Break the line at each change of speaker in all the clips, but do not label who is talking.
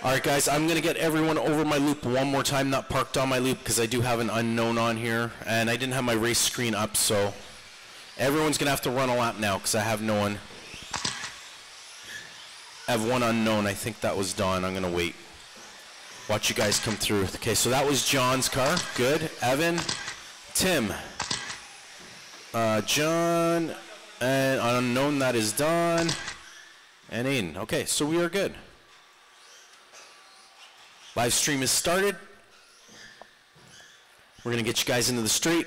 All right, guys, I'm going to get everyone over my loop one more time, not parked on my loop, because I do have an unknown on here, and I didn't have my race screen up, so everyone's going to have to run a lap now, because I have no one. I have one unknown. I think that was Don. I'm going to wait. Watch you guys come through. Okay, so that was John's car. Good. Evan, Tim, John, and unknown, that is Don, and Aiden. Okay, so we are good. Live stream is started. We're going to get you guys into the straight.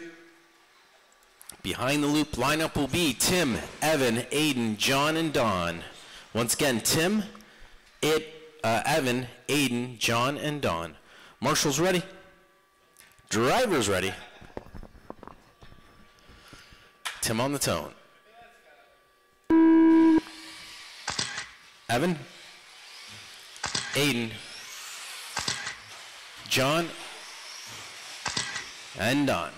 Behind the loop lineup will be Tim, Evan, Aiden, John, and Don. Once again, Tim, Evan, Aiden, John, and Don. Marshall's ready. Driver's ready. Tim on the tone. Evan, Aiden, John, and Don.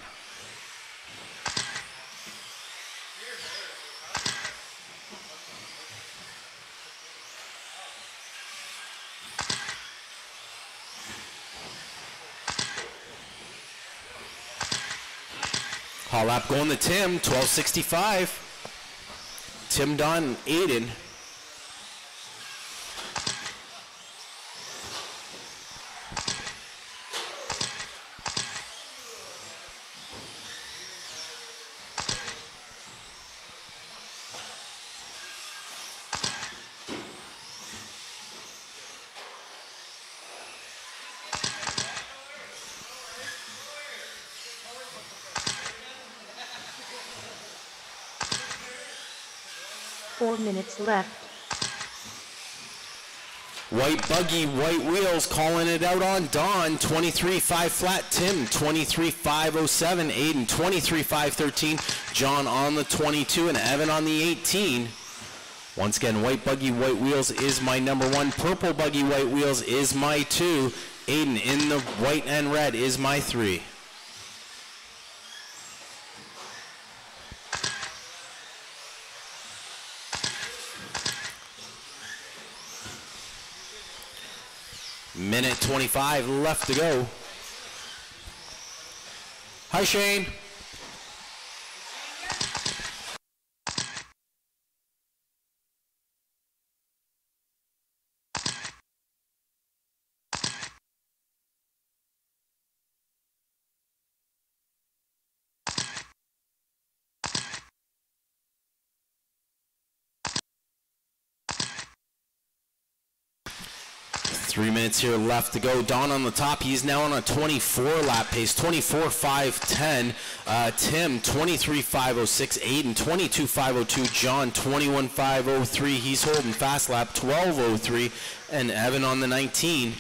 Hall lap going to Tim, 1265. Tim, Don, Aiden.
Minutes left.
White buggy, white wheels, calling it out on Don, 23.5 flat. Tim, 23.507. Aiden, 23.513. John on the 22, and Evan on the 18. Once again, white buggy, white wheels is my number 1. Purple buggy, white wheels is my 2. Aiden in the white and red is my 3. Minute 25 left to go. Hi, Shane. Three minutes here left to go. Don on the top. He's now on a 24 lap pace. 24.510. Tim 23.506. Aiden 22.502. John 21.503. He's holding fast lap 12.03. And Evan on the 19.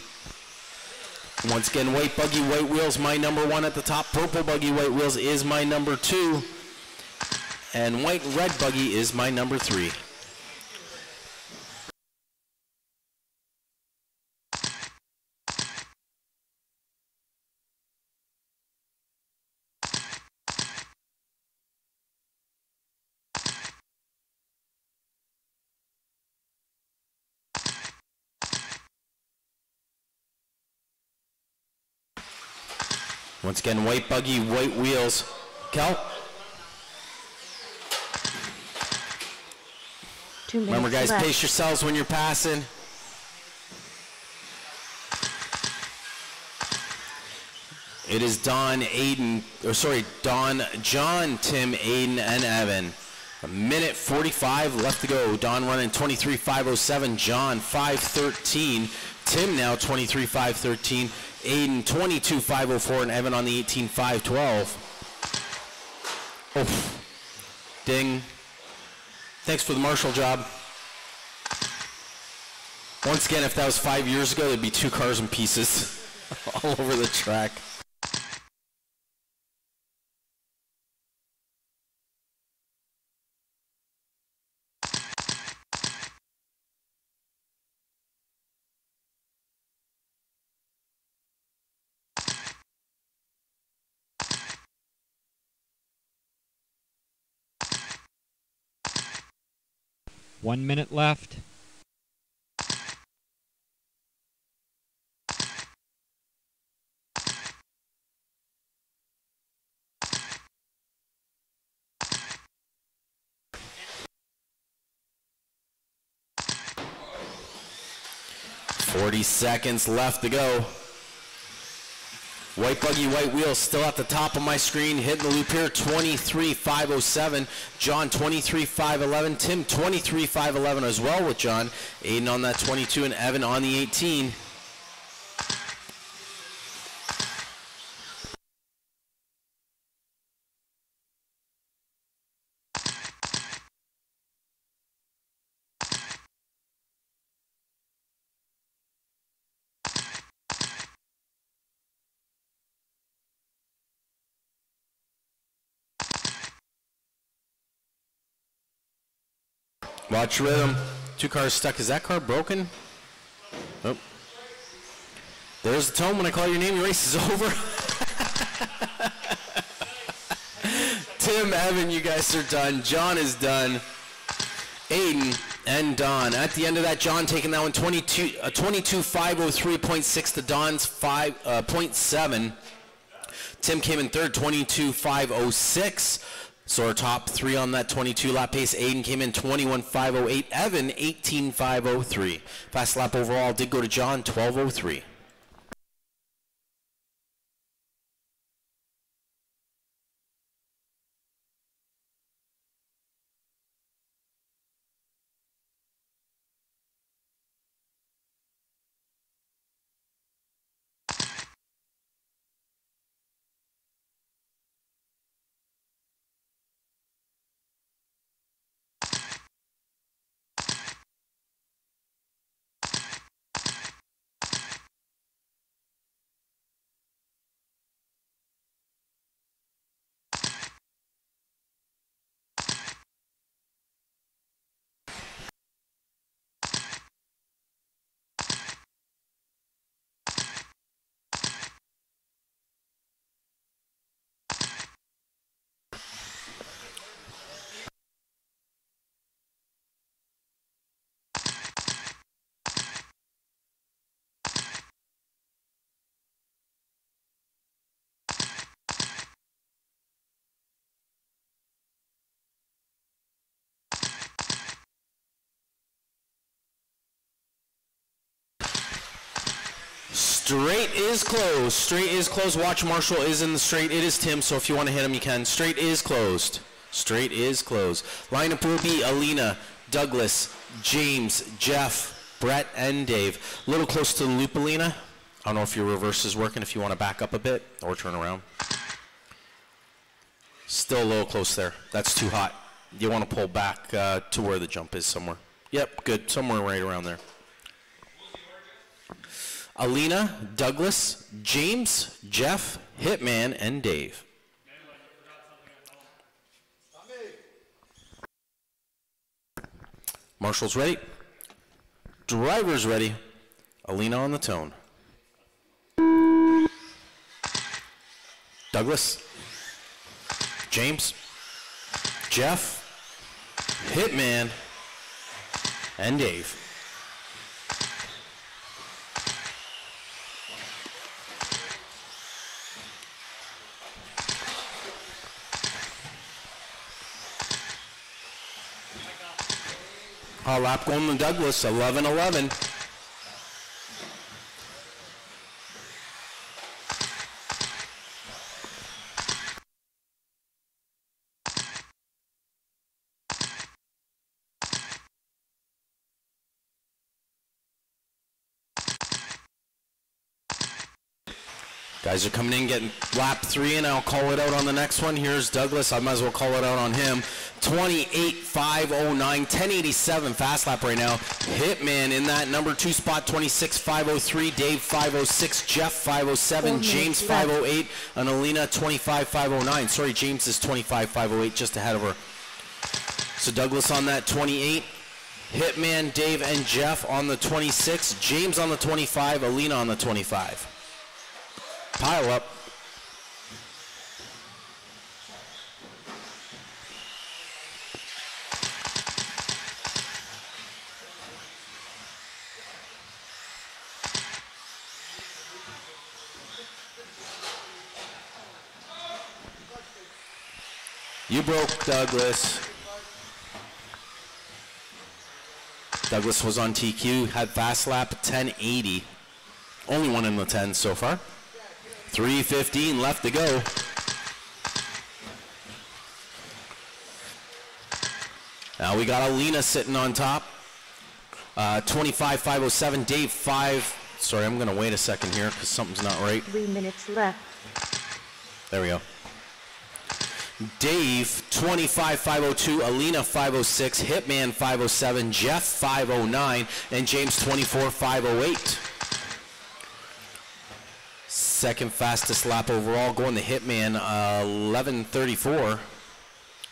Once again, white buggy, white wheels, my number 1 at the top. Purple buggy, white wheels is my number 2. And white and red buggy is my number 3. Once again, white buggy, white wheels. Cal? Remember, guys,
left.
pace yourselves when you're passing. It is Don, Aiden, or sorry, Don, John, Tim, Aiden, and Evan. A minute 45 left to go. Don running 23.507. John 5.13. Tim now 23.513. Aiden 22.504, and Evan on the 18.512. Oh, ding. Thanks for the marshal job. Once again, if that was 5 years ago, there'd be 2 cars in pieces all over the track.
One minute left.
40 seconds left to go. White buggy, white wheel still at the top of my screen. Hitting the loop here, 23.507. John, 23.511. Tim, 23.511 as well with John. Aiden on that 22 and Evan on the 18. Watch rhythm. 2 cars stuck. Is that car broken? Nope. There's the tone. When I call your name, your race is over. Tim, Evan, you guys are done. John is done. Aiden and Don. At the end of that, John taking that one 22.503.6 to Don's 5.7. Tim came in third, 22.506. So our top 3 on that 22 lap pace. Aiden came in 21.508. Evan 18.503. Fast lap overall did go to John 12.03. Straight is closed. Straight is closed. Watch Marshall is in the straight. It is Tim, so if you want to hit him, you can. Straight is closed. Straight is closed. Lineup will be Alina, Douglas, James, Jeff, Brett, and Dave. A little close to the loop, Alina. I don't know if your reverse is working, if you want to back up a bit or turn around. Still a little close there. That's too hot. You want to pull back to where the jump is somewhere. Yep, good. Somewhere right around there. Alina, Douglas, James, Jeff, Hitman, and Dave. Marshall's ready. Driver's ready. Alina on the tone. Douglas, James, Jeff, Hitman, and Dave. Hot lap going to Douglas, 11:11. Guys are coming in, getting lap 3, and I'll call it out on the next one. Here's Douglas. I might as well call it out on him. 28.509, 1087 fast lap right now. Hitman in that number 2 spot, 26.503. Dave 506, Jeff 507, James 508, and Alina 25.509. Sorry, James is 25.508, just ahead of her. So Douglas on that 28. Hitman, Dave, and Jeff on the 26. James on the 25. Alina on the 25. Pile up. You broke, Douglas. Douglas was on TQ, had fast lap 1080. Only one in the 10 so far. 3:15 left to go. Now we got Alina sitting on top. 25,507. Dave 5. Sorry, I'm going to wait a second here because something's not right.
3 minutes left.
There we go. Dave 25,502. Alina 506. Hitman 507. Jeff 509. And James 24,508. Second fastest lap overall going to Hitman 11:34.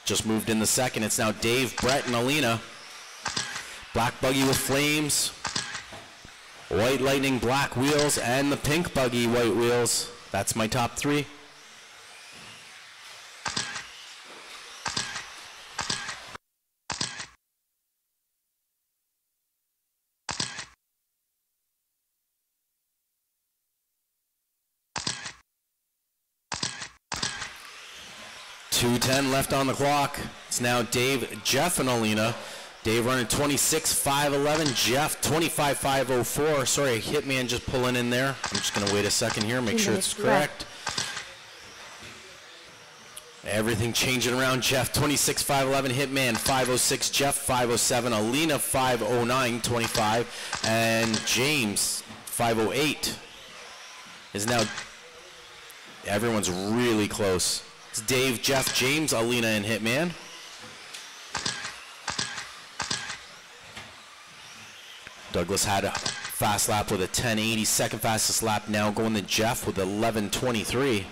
Just moved in the second. It's now Dave, Brett, and Alina. Black buggy with flames. White lightning, black wheels, and the pink buggy, white wheels. That's my top three. .210 left on the clock. It's now Dave, Jeff, and Alina. Dave running 26,511. Jeff 25,504. Sorry, Hitman just pulling in there. I'm just going to wait a second here, make sure it's correct. Everything changing around. Jeff 26,511. Hitman 506. Jeff 507. Alina 509.25. And James 508 is now. Everyone's really close. It's Dave, Jeff, James, Alina, and Hitman. Douglas had a fast lap with a 1080. Second fastest lap now going to Jeff with 11:23.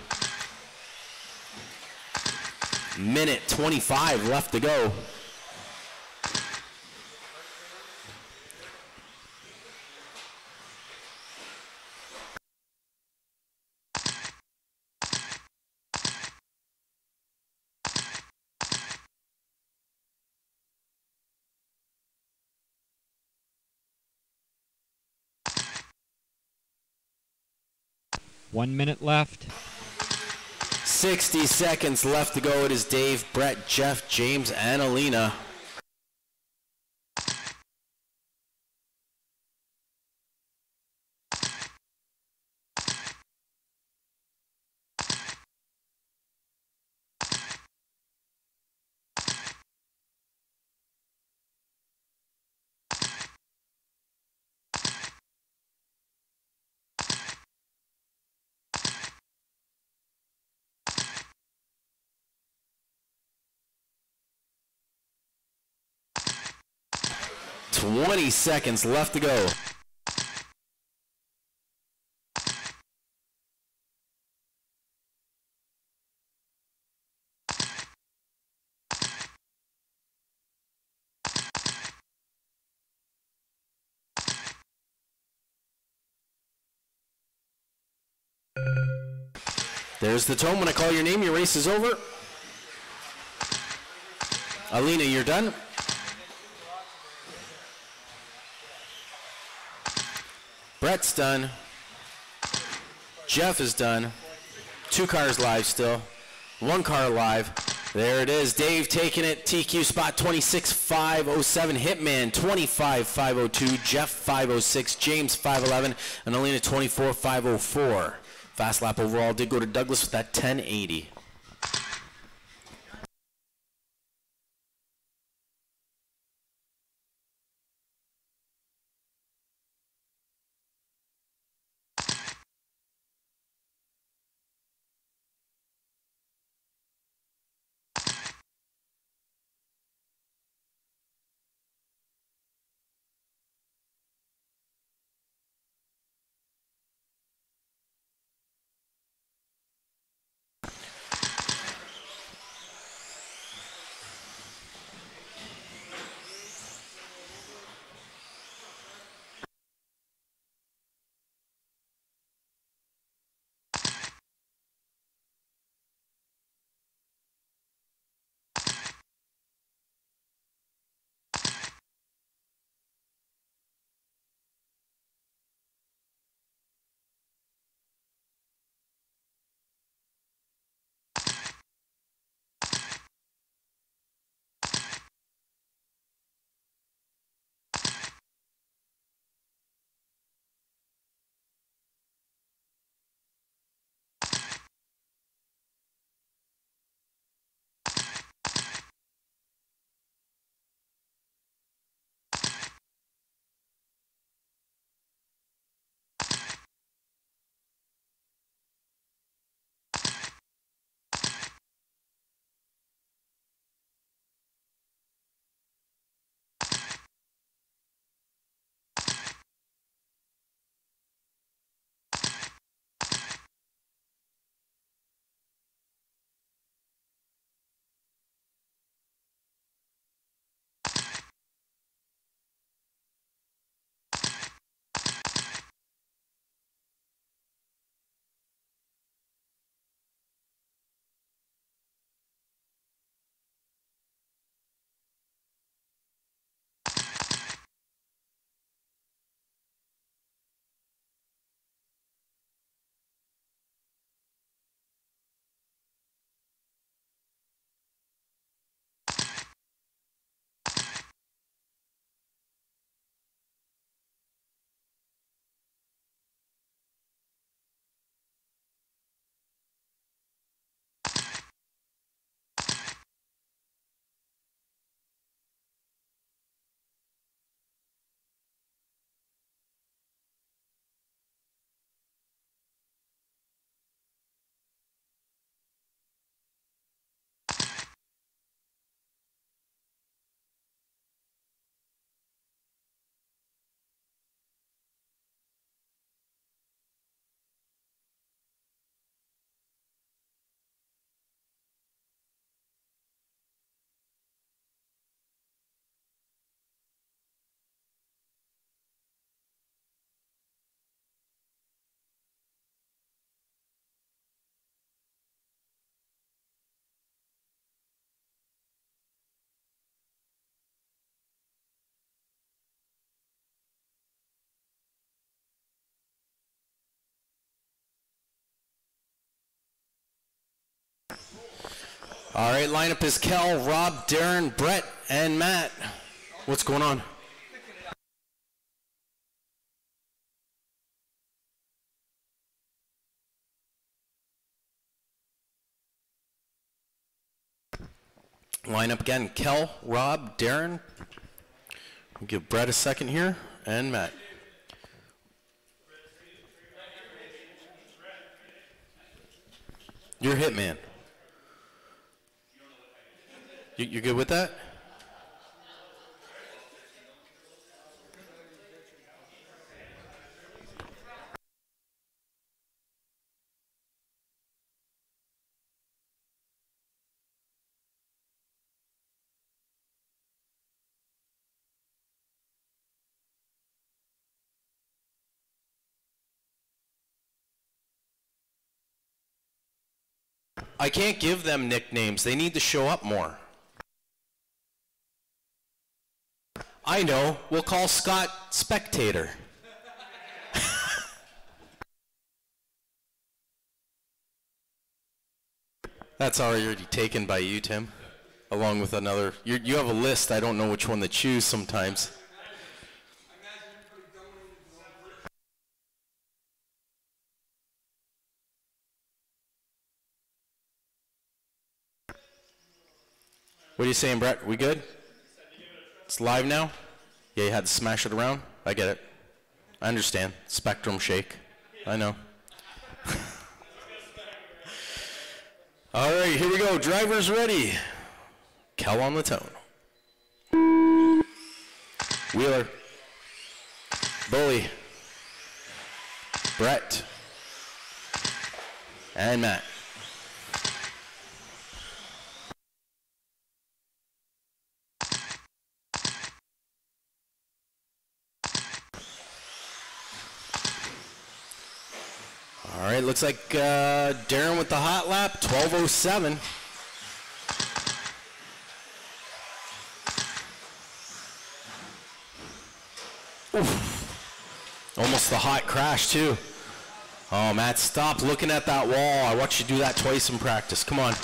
Minute 25 left to go.
One minute left.
60 seconds left to go. It is Dave, Brett, Jeff, James, and Alina. .20 seconds left to go. There's the tone. When I call your name, your race is over. Alina, you're done. Brett's done. Jeff is done. 2 cars live still. 1 car live. There it is. Dave taking it. TQ spot 26,507. Hitman 25,502. Jeff 506. James 511. And Alina 24,504. Fast lap overall did go to Douglas with that 1080. All right, lineup is Kel, Rob, Darren, Brett, and Matt. What's going on? Lineup again, Kel, Rob, Darren. We'll give Brett a second here, and Matt. You're Hitman. You're good with that? I can't give them nicknames. They need to show up more. I know. We'll call Scott Spectator. That's already taken by you, Tim, along with another. You have a list. I don't know which one to choose sometimes. What are you saying, Brett? We good? It's live now? Yeah, you had to smash it around? I get it. I understand. Spectrum shake. I know. All right, here we go. Drivers ready. Kel on the tone. Wheeler. Bully. Brett. And Matt. All right, looks like Darren with the hot lap, 12:07. Oof. Almost the hot crash, too. Oh, Matt, stop looking at that wall. I watched you do that twice in practice. Come on.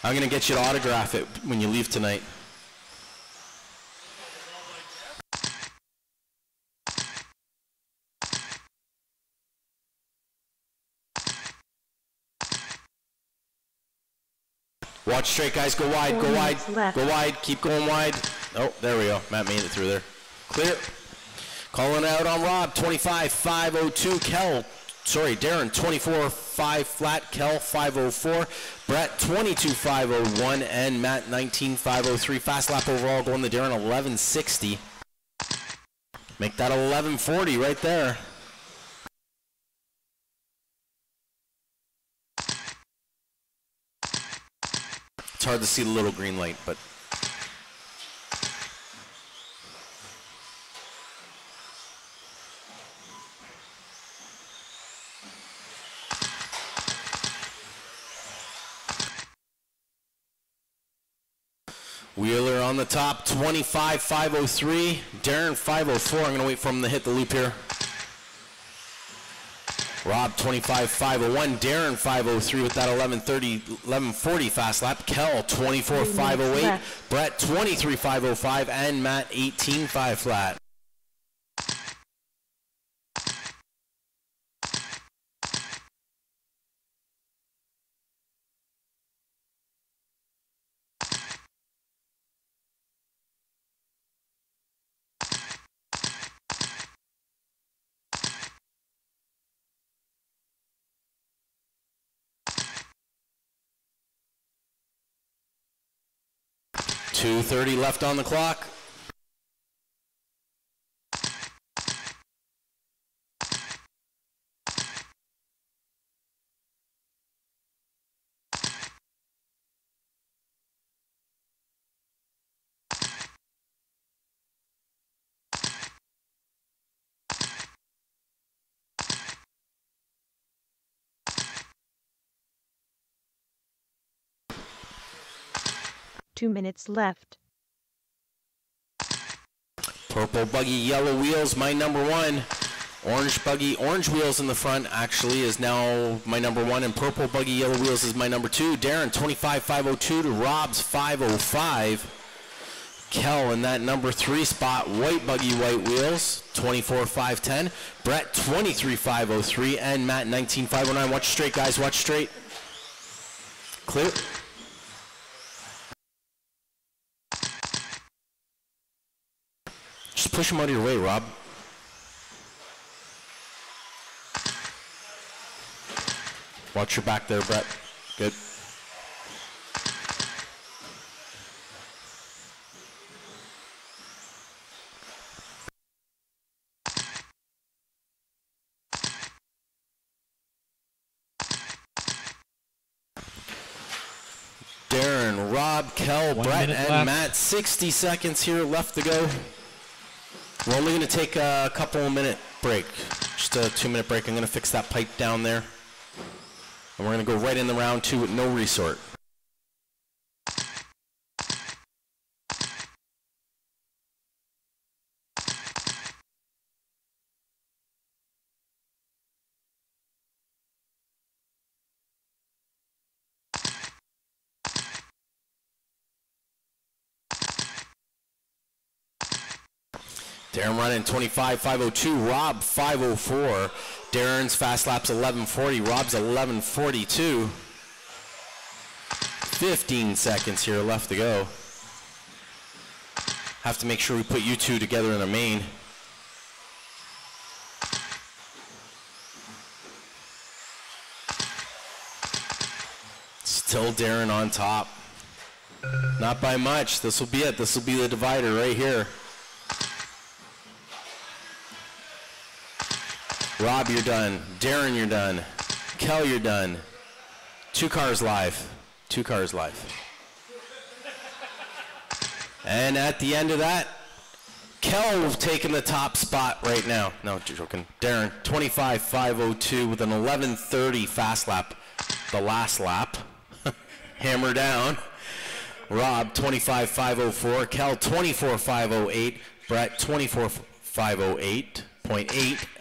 I'm going to get you to autograph it when you leave tonight. Watch straight, guys. Go wide, go wide, go wide. Keep going wide. Oh, there we go. Matt made it through there. Clear. Calling out on Rob, 25.502. Kel, sorry, Darren, 24.5 flat. Kel, 504. Brett, 22.501. And Matt, 19.503. Fast lap overall going to Darren, 11.60. Make that 11.40 right there. It's hard to see the little green light, but Wheeler on the top, 25.503. Darren, 504. I'm going to wait for him to hit the loop here. Rob, 25.501. Darren, 503 with that 11.40 fast lap. Kel, 24.508. Brett, 23.505. And Matt, 18.5 flat. .230 left on the clock.
Two minutes left.
Purple buggy, yellow wheels, my number one. Orange buggy, orange wheels in the front actually is now my number 1, and purple buggy, yellow wheels is my number 2. Darren, 25,502 to Rob's 505. Kel in that number 3 spot, white buggy, white wheels, 24,510. Brett, 23,503, and Matt, 19,509. Watch straight, guys, watch straight. Clear. Just push him out of your way, Rob. Watch your back there, Brett. Good. Darren, Rob, Kel, Brett, and
left.
Matt. 60 seconds here left to go. We're only going to take a couple minute break. Just a 2-minute break. I'm going to fix that pipe down there. And we're going to go right in the round 2 with no resort. Darren running 25,502. Rob 504. Darren's fast lap's 11:40. Rob's 11:42. 15 seconds here left to go. Have to make sure we put you two together in the main. Still Darren on top. Not by much. This will be it. This will be the divider right here. Rob, you're done. Darren, you're done. Kel, you're done. 2 cars live. 2 cars live. And at the end of that, Kel taking the top spot right now. No, joking. Darren, 25,502 with an 11:30 fast lap. The last lap. Hammer down. Rob, 25,504. Kel, 24,508. Brett, 24,508.8.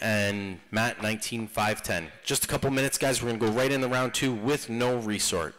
And Matt, 19,510. Just a couple minutes, guys. We're going to go right into round 2 with no resort.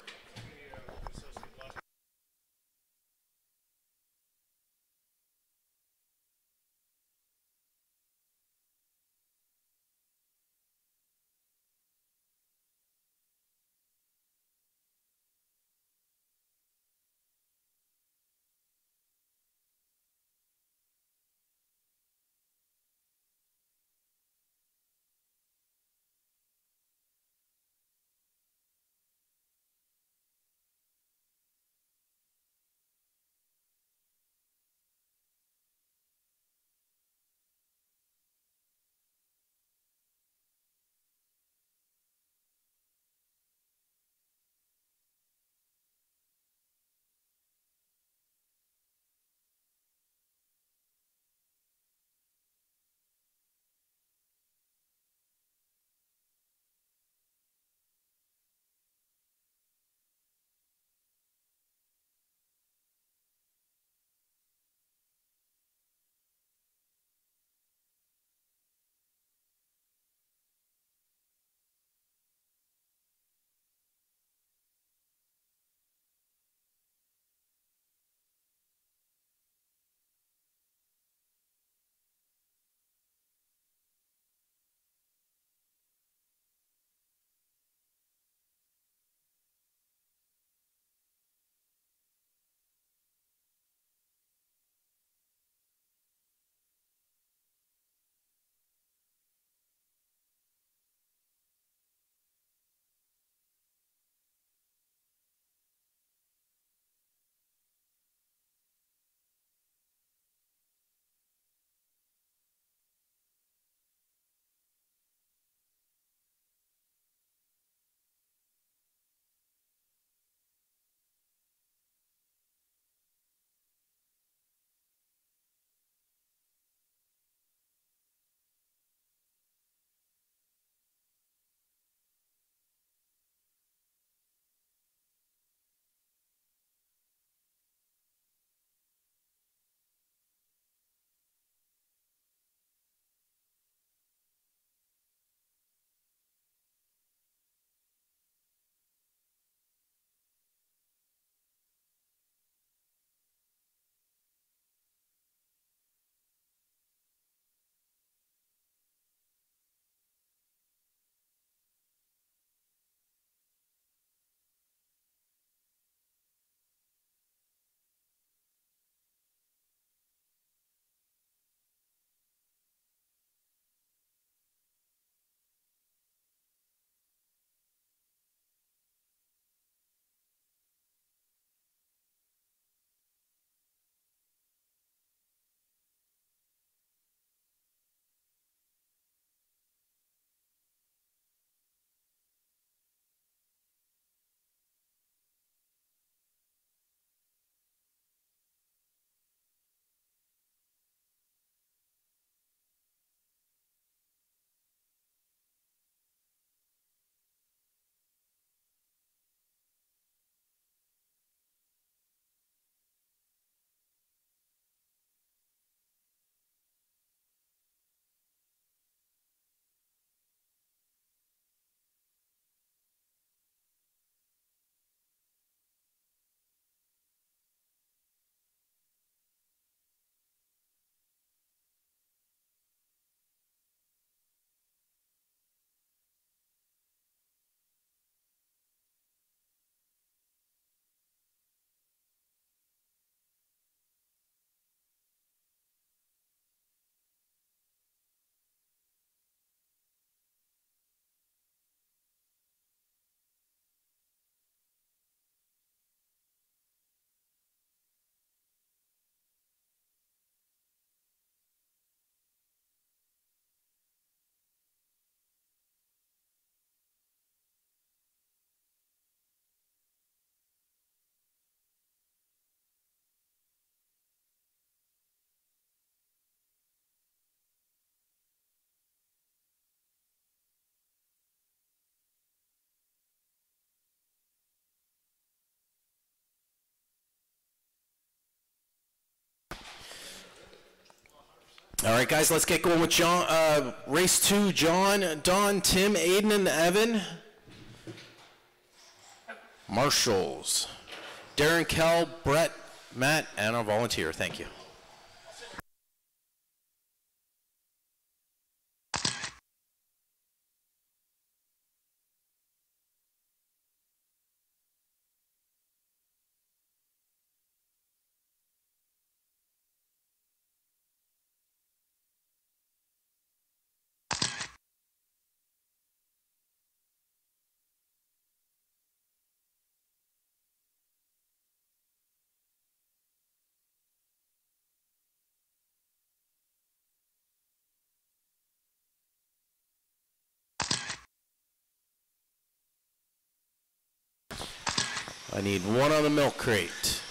All right, guys, let's get going with John. Race 2, John, Don, Tim, Aiden, and Evan. Marshals. Darren, Kel, Brett, Matt, and our volunteer. Thank you. I need one on the milk crate.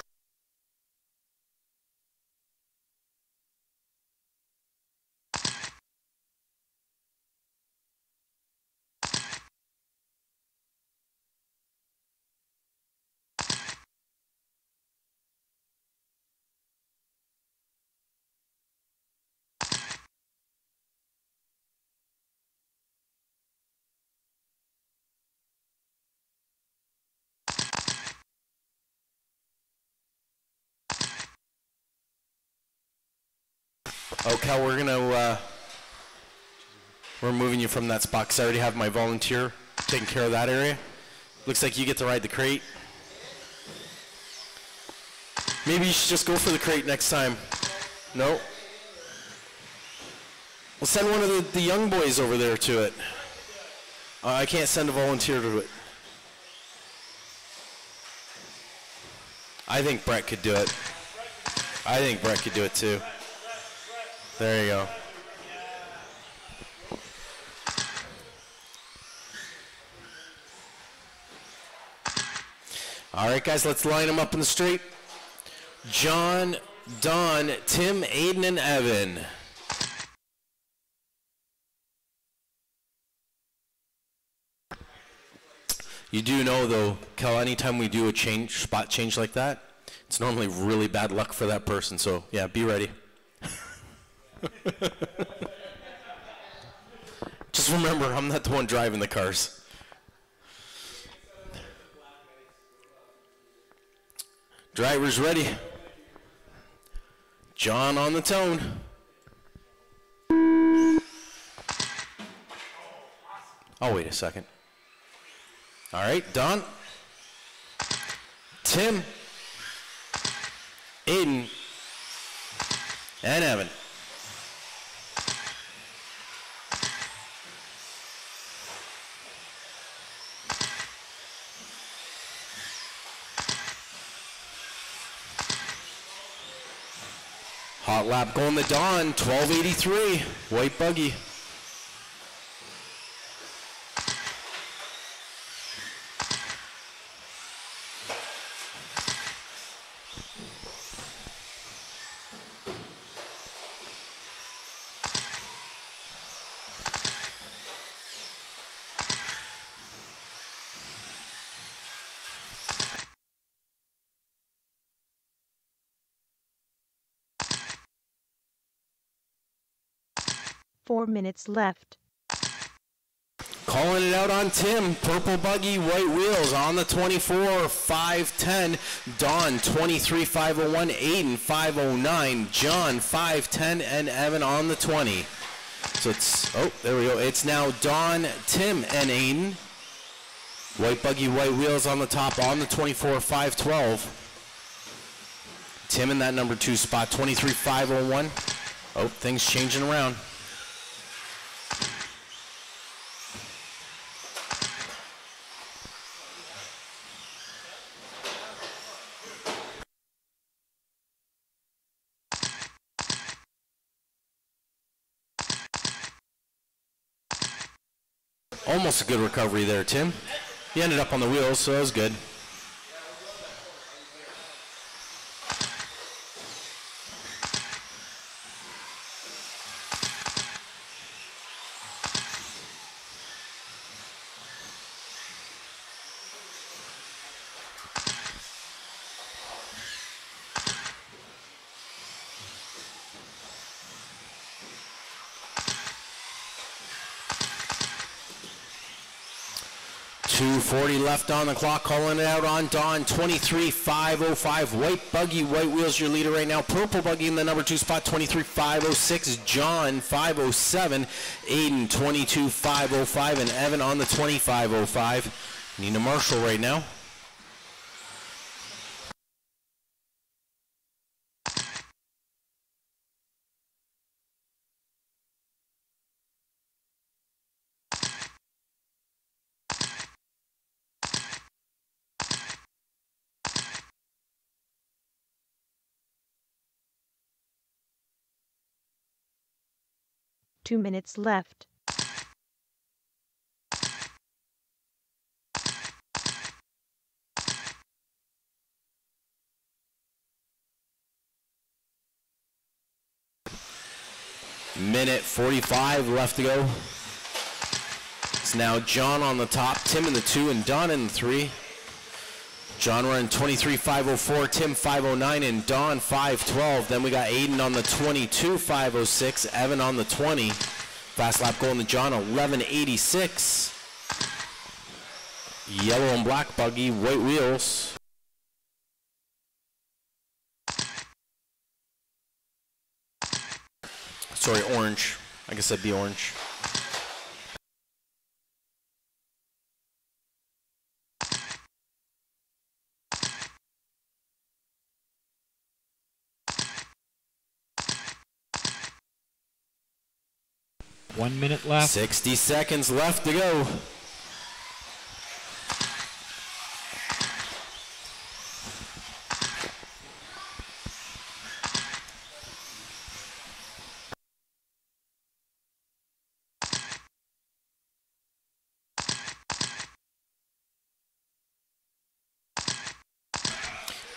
Okay, we're moving you from that spot because I already have my volunteer taking care of that area. Looks like you get to ride the crate. Maybe you should just go for the crate next time. No? We'll send one of the young boys over there to it. I can't send a volunteer to it. I think Brett could do it. I think Brett could do it too. There you go. All right, guys, let's line them up in the straight. John, Don, Tim, Aiden, and Evan. You do know, though, Kel, anytime we do a spot change like that, it's normally really bad luck for that person. So, yeah, be ready. Just remember, I'm not the one driving the cars. Drivers ready. John on the tone. Oh, wait a second. All right, Don, Tim, Aiden, and Evan. Hot lap going to Don, 1283, white buggy.
Four minutes left.
Calling it out on Tim, purple buggy, white wheels on the 24, 510. Don, 23, 501. Aiden, 509. John, 510. And Evan on the 20. So it's, oh, there we go. It's now Don, Tim, and Aiden. White buggy, white wheels on the top on the 24, 512. Tim in that number 2 spot, 23, 501. Oh, things changing around. Almost a good recovery there, Tim. He ended up on the wheels, so that was good. 2:40 left on the clock, calling it out on Dawn, 23.505. White Buggy, White Wheels your leader right now. Purple Buggy in the number 2 spot, 23.506. John, 507. Aiden, 22.505. And Evan on the 25.05. Nina Marshall right now.
Two minutes left.
Minute 45 left to go. It's now John on the top, Tim in the 2, and Don in the 3. John running 23.504, Tim 509, and Don 512. Then we got Aiden on the 22.506, Evan on the 20. Fast lap going to John, 11.86. Yellow and black buggy, white wheels. Sorry, orange. I guess that'd be orange.
One minute left.
60 seconds left to go.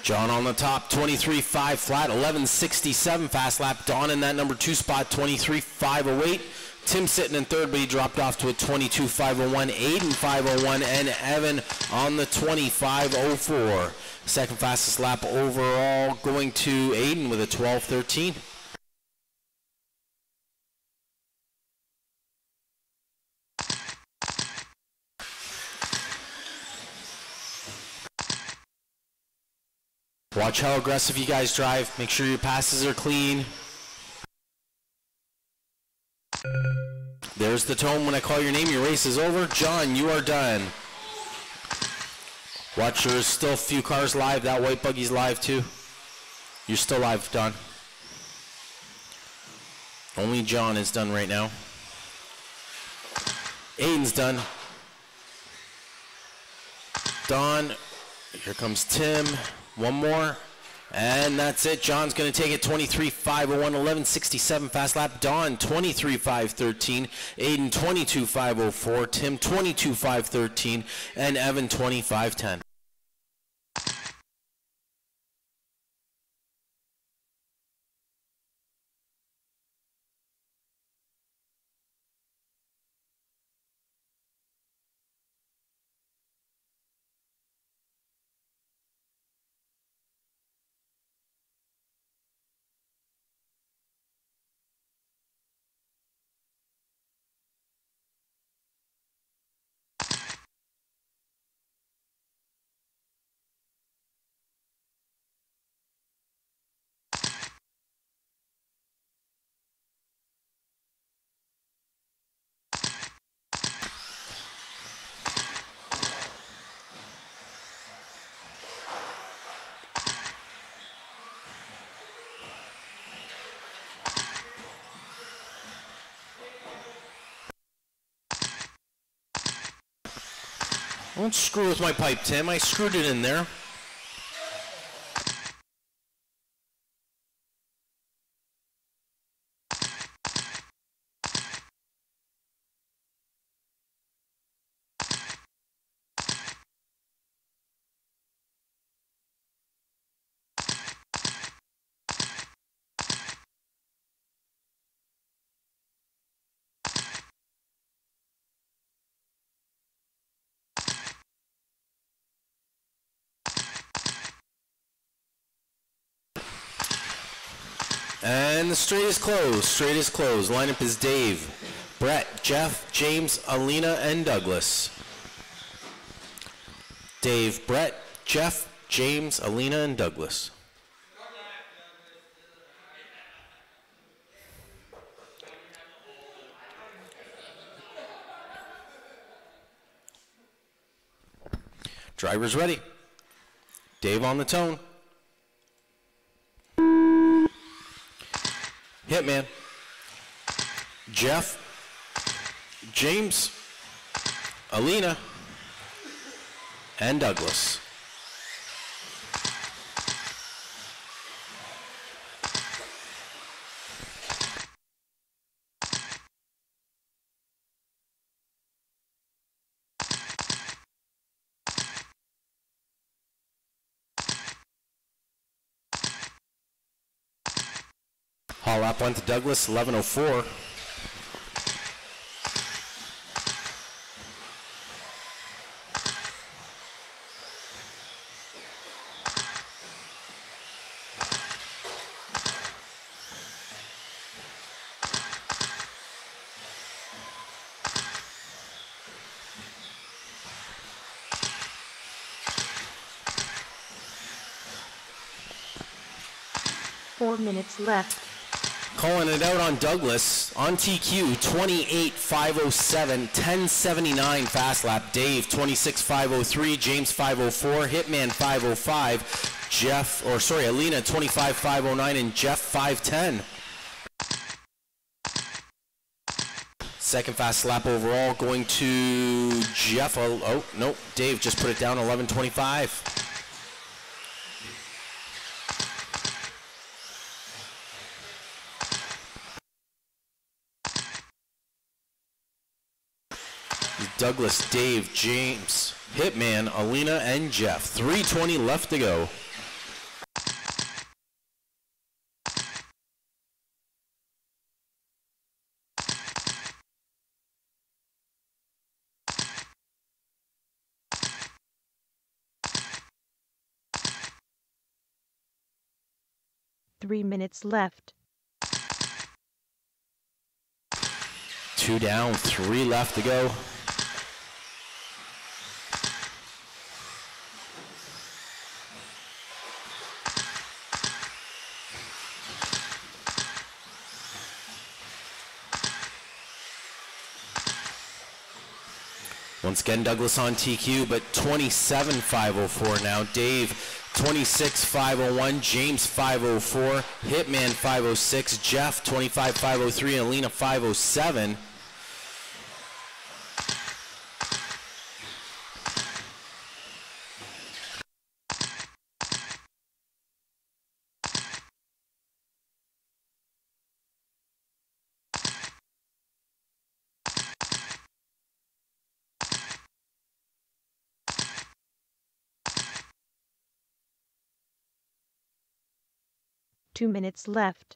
John on the top, 23.5 flat, 11.67 fast lap. Don in that number 2 spot, 23.508. Tim sitting in third, but he dropped off to a 22.501. Aiden 501, and Evan on the 25.04. Second fastest lap overall going to Aiden with a 12.13. Watch how aggressive you guys drive. Make sure your passes are clean. There's the tone when I call your name. Your race is over. John, you are done. Watch, there's still a few cars live. That white buggy's live too. You're still live, Don. Only John is done right now. Aiden's done. Don, here comes Tim. One more, and that's it. John's going to take it, 23.501, 11.67 fast lap. Don, 23.513. Aiden, 22.504. Tim, 22.513. And Evan, 25.10. Don't screw with my pipe, Tim. I screwed it in there. And the straight is closed. Straight is closed. Lineup is Dave, Brett, Jeff, James, Alina, and Douglas. Dave, Brett, Jeff, James, Alina, and Douglas. Driver's ready. Dave on the tone. Hitman. Jeff, James, Alina, and Douglas. Haul lap went to Douglas, 11:04.
Four minutes left.
Calling it out on Douglas on TQ, 28.507, 10.79 fast lap. Dave, 26.503, James 504, Hitman 505, Alina 25.509, and Jeff 510. Second fast lap overall going to Jeff. Oh, no, Dave just put it down, 11.25. Douglas, Dave, James, Hitman, Alina, and Jeff. 3:20 left to go.
Three minutes left.
2 down, 3 left to go. Once again, Douglas on TQ, but 27.504 now. Dave, 26.501. James, 504. Hitman, 506. Jeff, 25.503. And Alina, 507.
Two minutes left.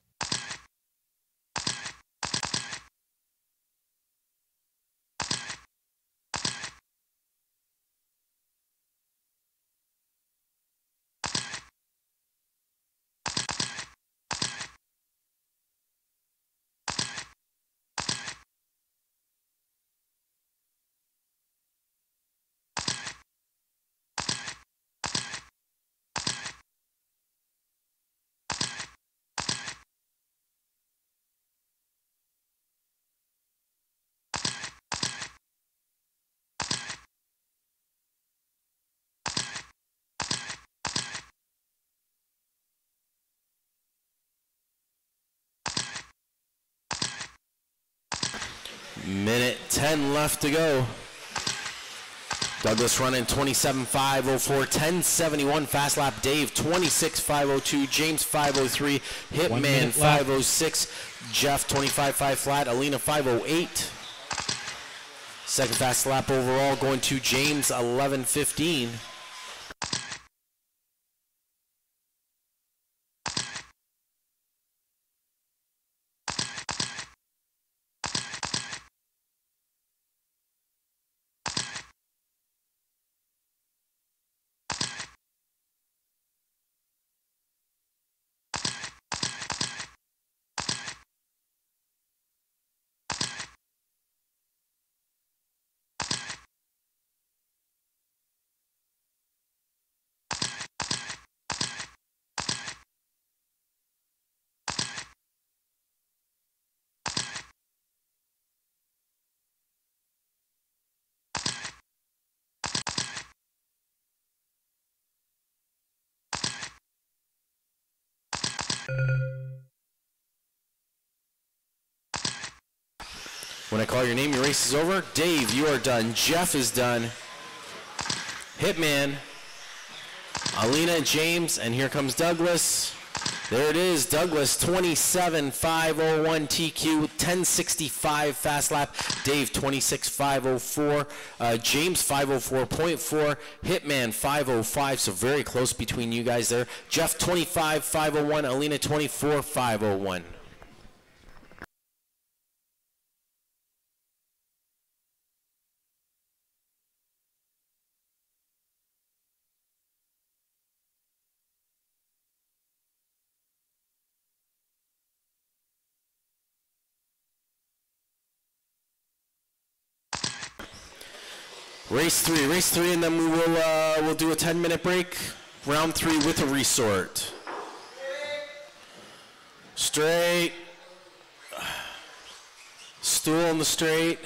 Minute 10 left to go. Douglas running 27.504, 10.71 fast lap. Dave, 26.502, James 503, Hitman 506, Jeff 25.5 flat, Alina 508. Second fast lap overall going to James, 11.15. When I call your name, your race is over. Dave, you are done. Jeff is done. Hitman, Alina, James, and here comes Douglas. There it is, Douglas, 27.501 TQ, 1065 fast lap. Dave, 26.504. James, 504.4. Hitman, 505, so very close between you guys there. Jeff, 25.501. Alina, 24.501. Race three, and then we will we'll do a 10-minute break. Round 3 with a resort. Straight. Stool on the straight.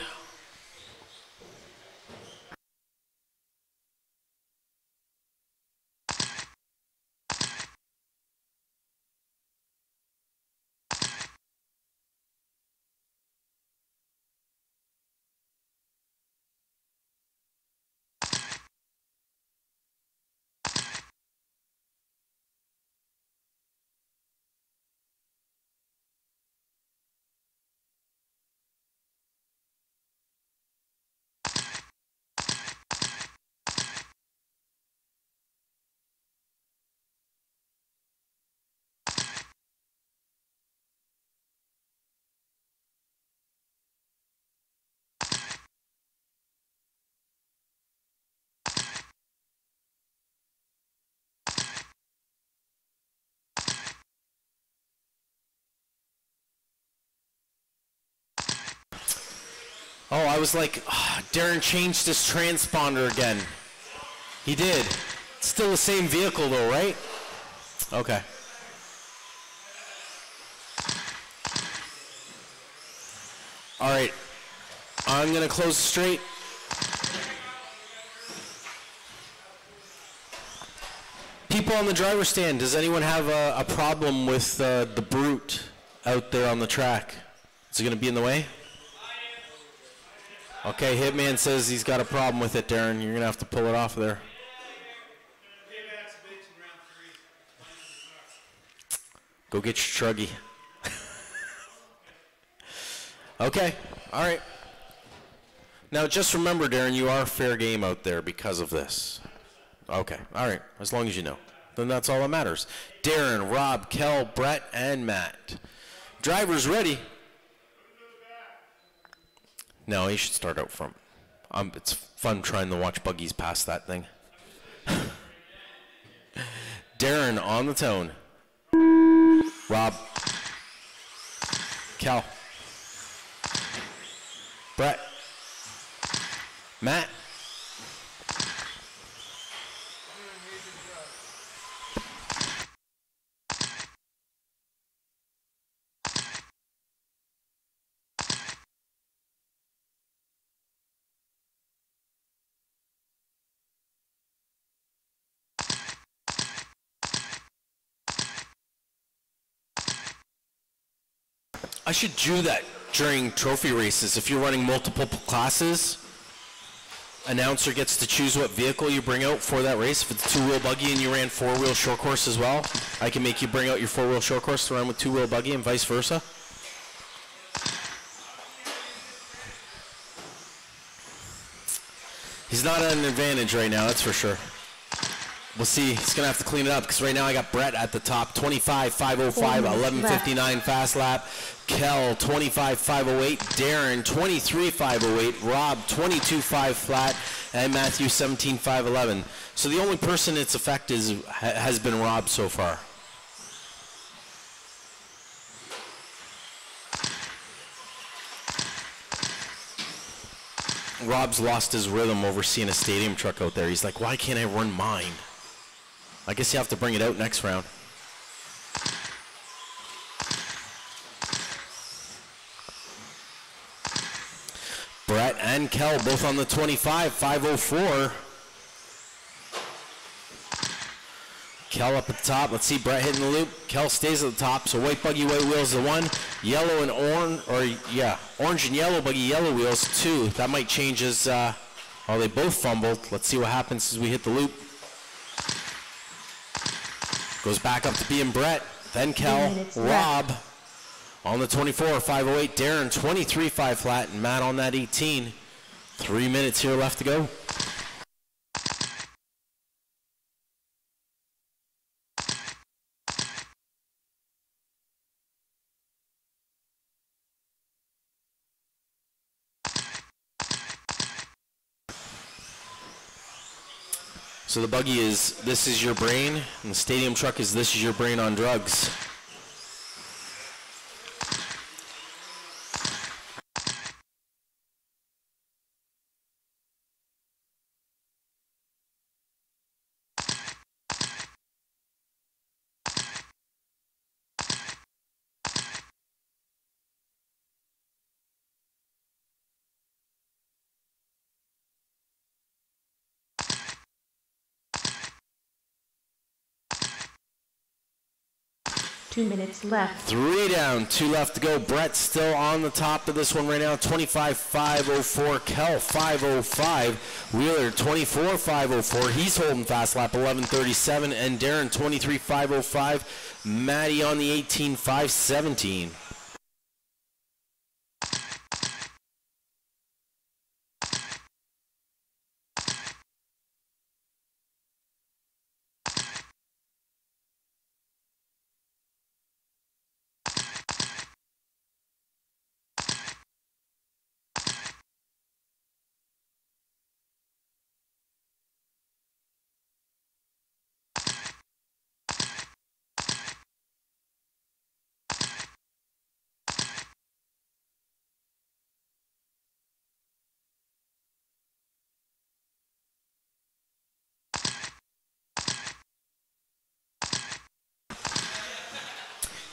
Oh, I was like, Darren changed his transponder again. He did. It's still the same vehicle though, right? Okay. All right. I'm going to close the straight. People on the driver's stand, does anyone have a problem with the brute out there on the track? Is it going to be in the way? Okay, Hitman says he's got a problem with it, Darren. You're going to have to pull it off of there. Go get your truggy. Okay, all right. Now, just remember, Darren, you are fair game out there because of this. Okay, all right, as long as you know. Then that's all that matters. Darren, Rob, Kel, Brett, and Matt. Drivers ready. No, he should start out front. It's fun trying to watch buggies pass that thing. Darren on the tone. Rob. Cal. Brett. Matt. I should do that during trophy races. If you're running multiple classes, announcer gets to choose what vehicle you bring out for that race. If it's a two-wheel buggy and you ran four-wheel short course as well, I can make you bring out your four-wheel short course to run with two-wheel buggy and vice versa. He's not at an advantage right now, that's for sure. We'll see. He's going to have to clean it up because right now I got Brett at the top, 25.505, 11.59 fast lap. Kel, 25.508. Darren, 23.508. Rob, 22.5 flat. And Matthew, 17.511. So the only person it's affected has been Rob so far. Rob's lost his rhythm over seeing a stadium truck out there. He's like, why can't I run mine? I guess you have to bring it out next round. Brett and Kel both on the 25, 504. Kel up at the top. Let's see Brett hitting the loop. Kel stays at the top. So white buggy, white wheels the 1. Yellow and orange, orange and yellow buggy, yellow wheels 2. That might change as, they both fumbled. Let's see what happens as we hit the loop. Goes back up to being Brett. Then Kel, Rob on the 24, 508. Darren, 23.5 flat, and Matt on that 18. 3 minutes here left to go. So the buggy is This Is Your Brain, and the stadium truck is This Is Your Brain on Drugs.
Minutes left.
3 down, 2 left to go. Brett still on the top of this one right now. 25.504. Kel 505. Wheeler 24.504. He's holding fast lap 11.37. And Darren 23.505. Matty on the 18.517.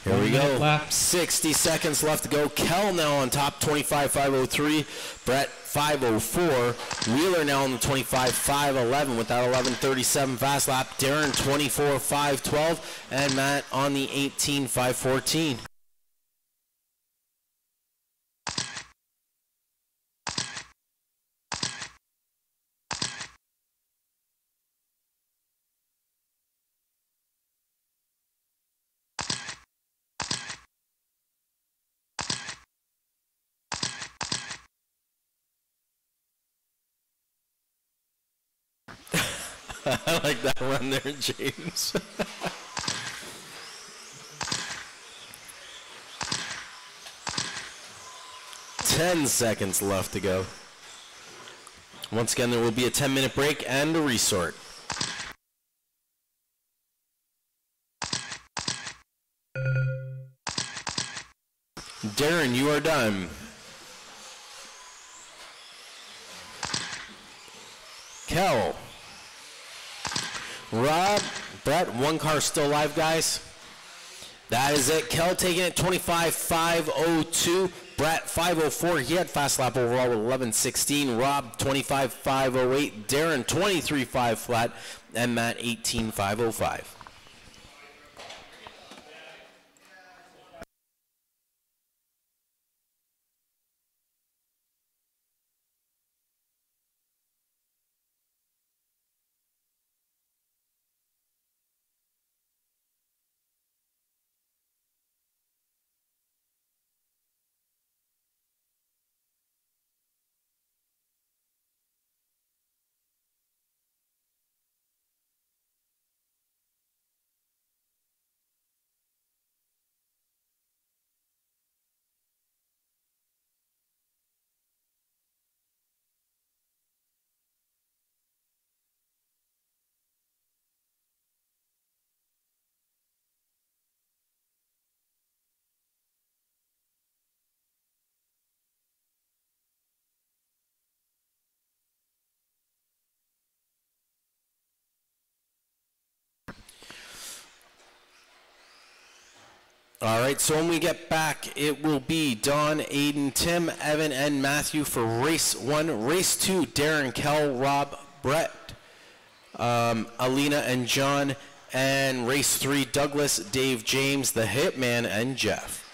Here we go. 60 seconds left to go. Kel now on top, 25.503. Brett 504. Wheeler now on the 25.511 with that 11.37 fast lap. Darren 24.512. And Matt on the 18.514. I like that run there, James. 10 seconds left to go. Once again, there will be a 10-minute break and a resort. Darren, you are done. Kel. Rob, Brett, one car still alive, guys. That is it. Kel taking it 25.502. Brett 504. He had fast lap overall with 11.16. Rob 25.508. Darren 23.5 flat. And Matt 18.505. All right, so when we get back, it will be Don, Aiden, Tim, Evan, and Matthew for race 1. Race 2, Darren, Kel, Rob, Brett, Alina, and John. And race 3, Douglas, Dave, James, the Hitman, and Jeff.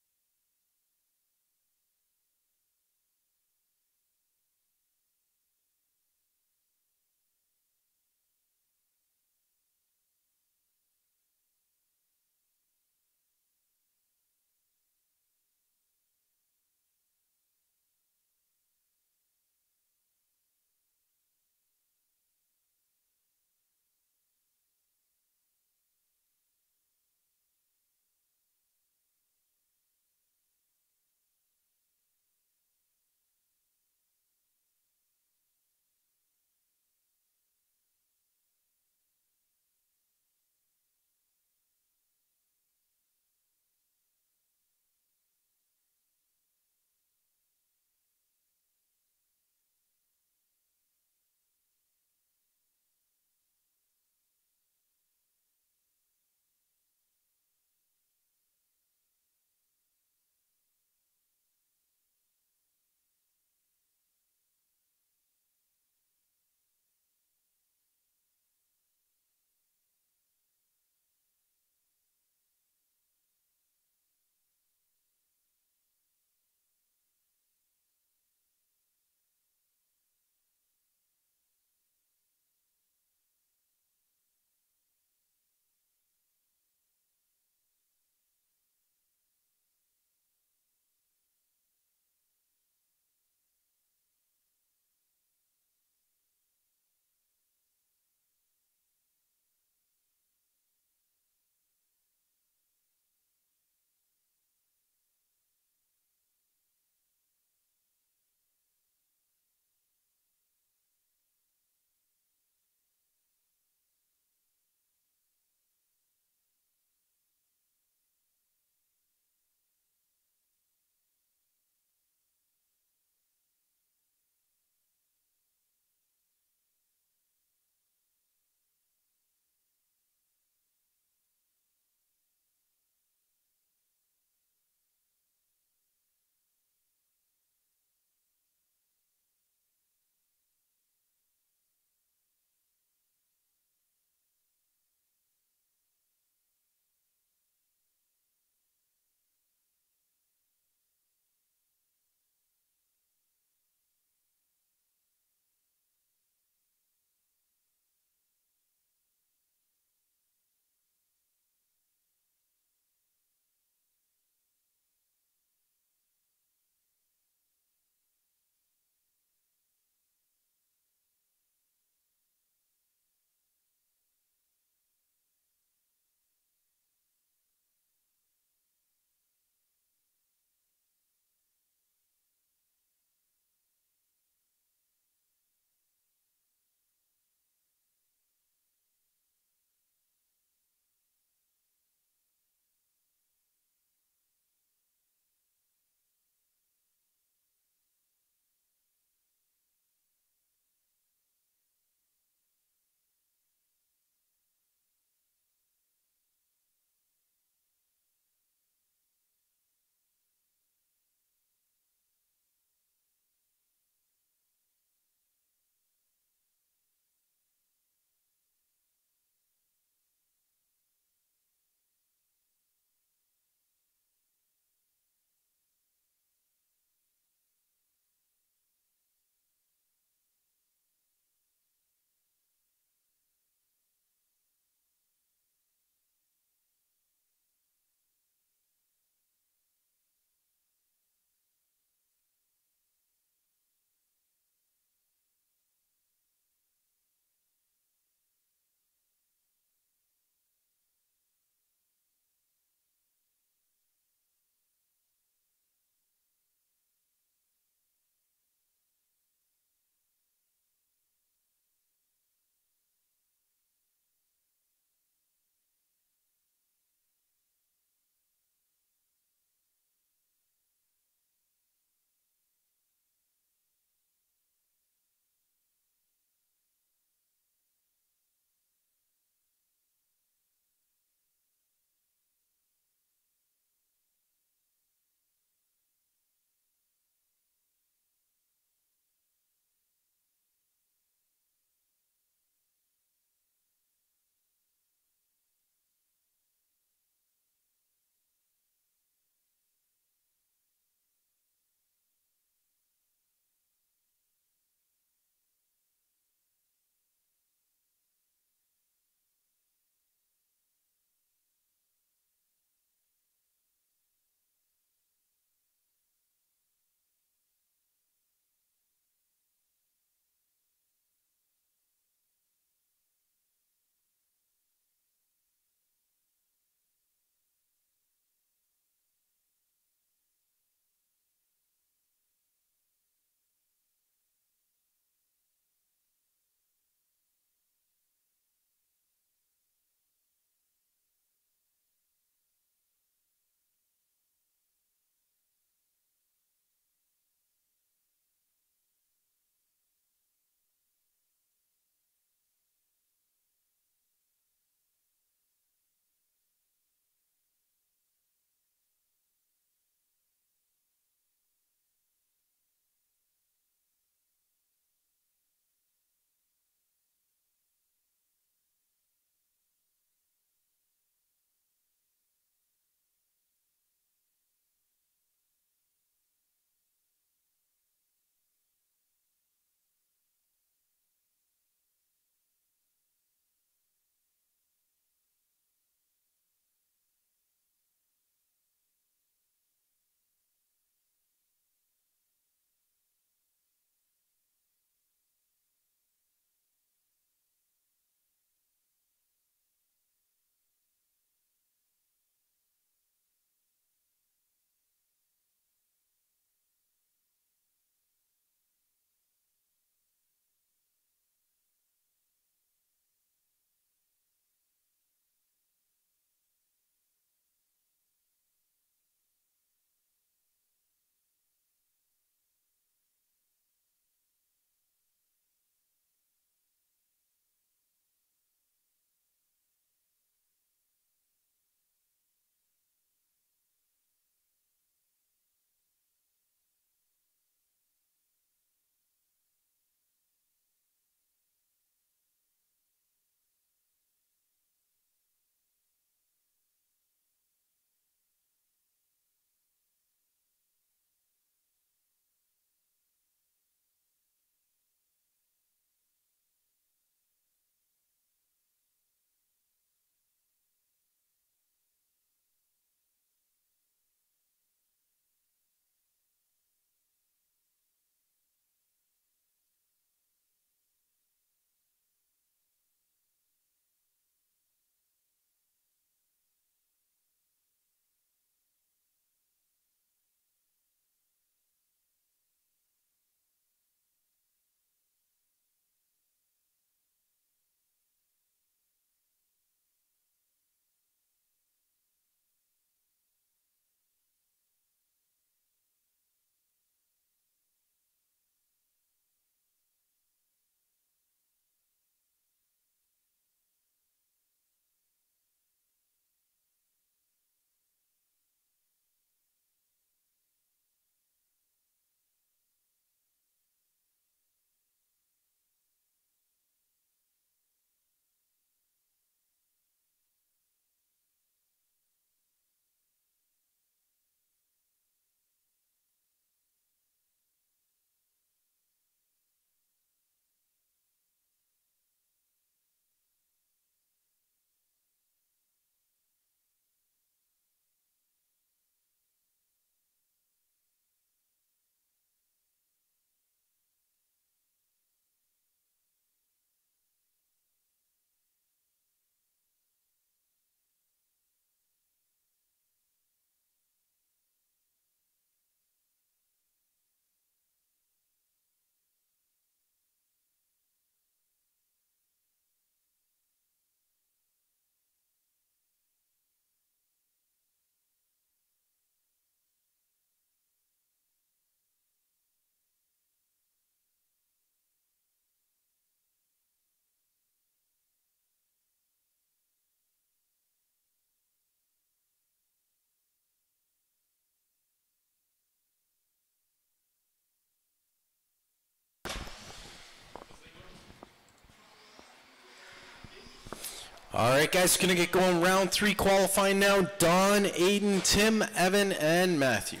All right, guys, going to get going. Round 3 qualifying now. Don, Aiden, Tim, Evan, and Matthew.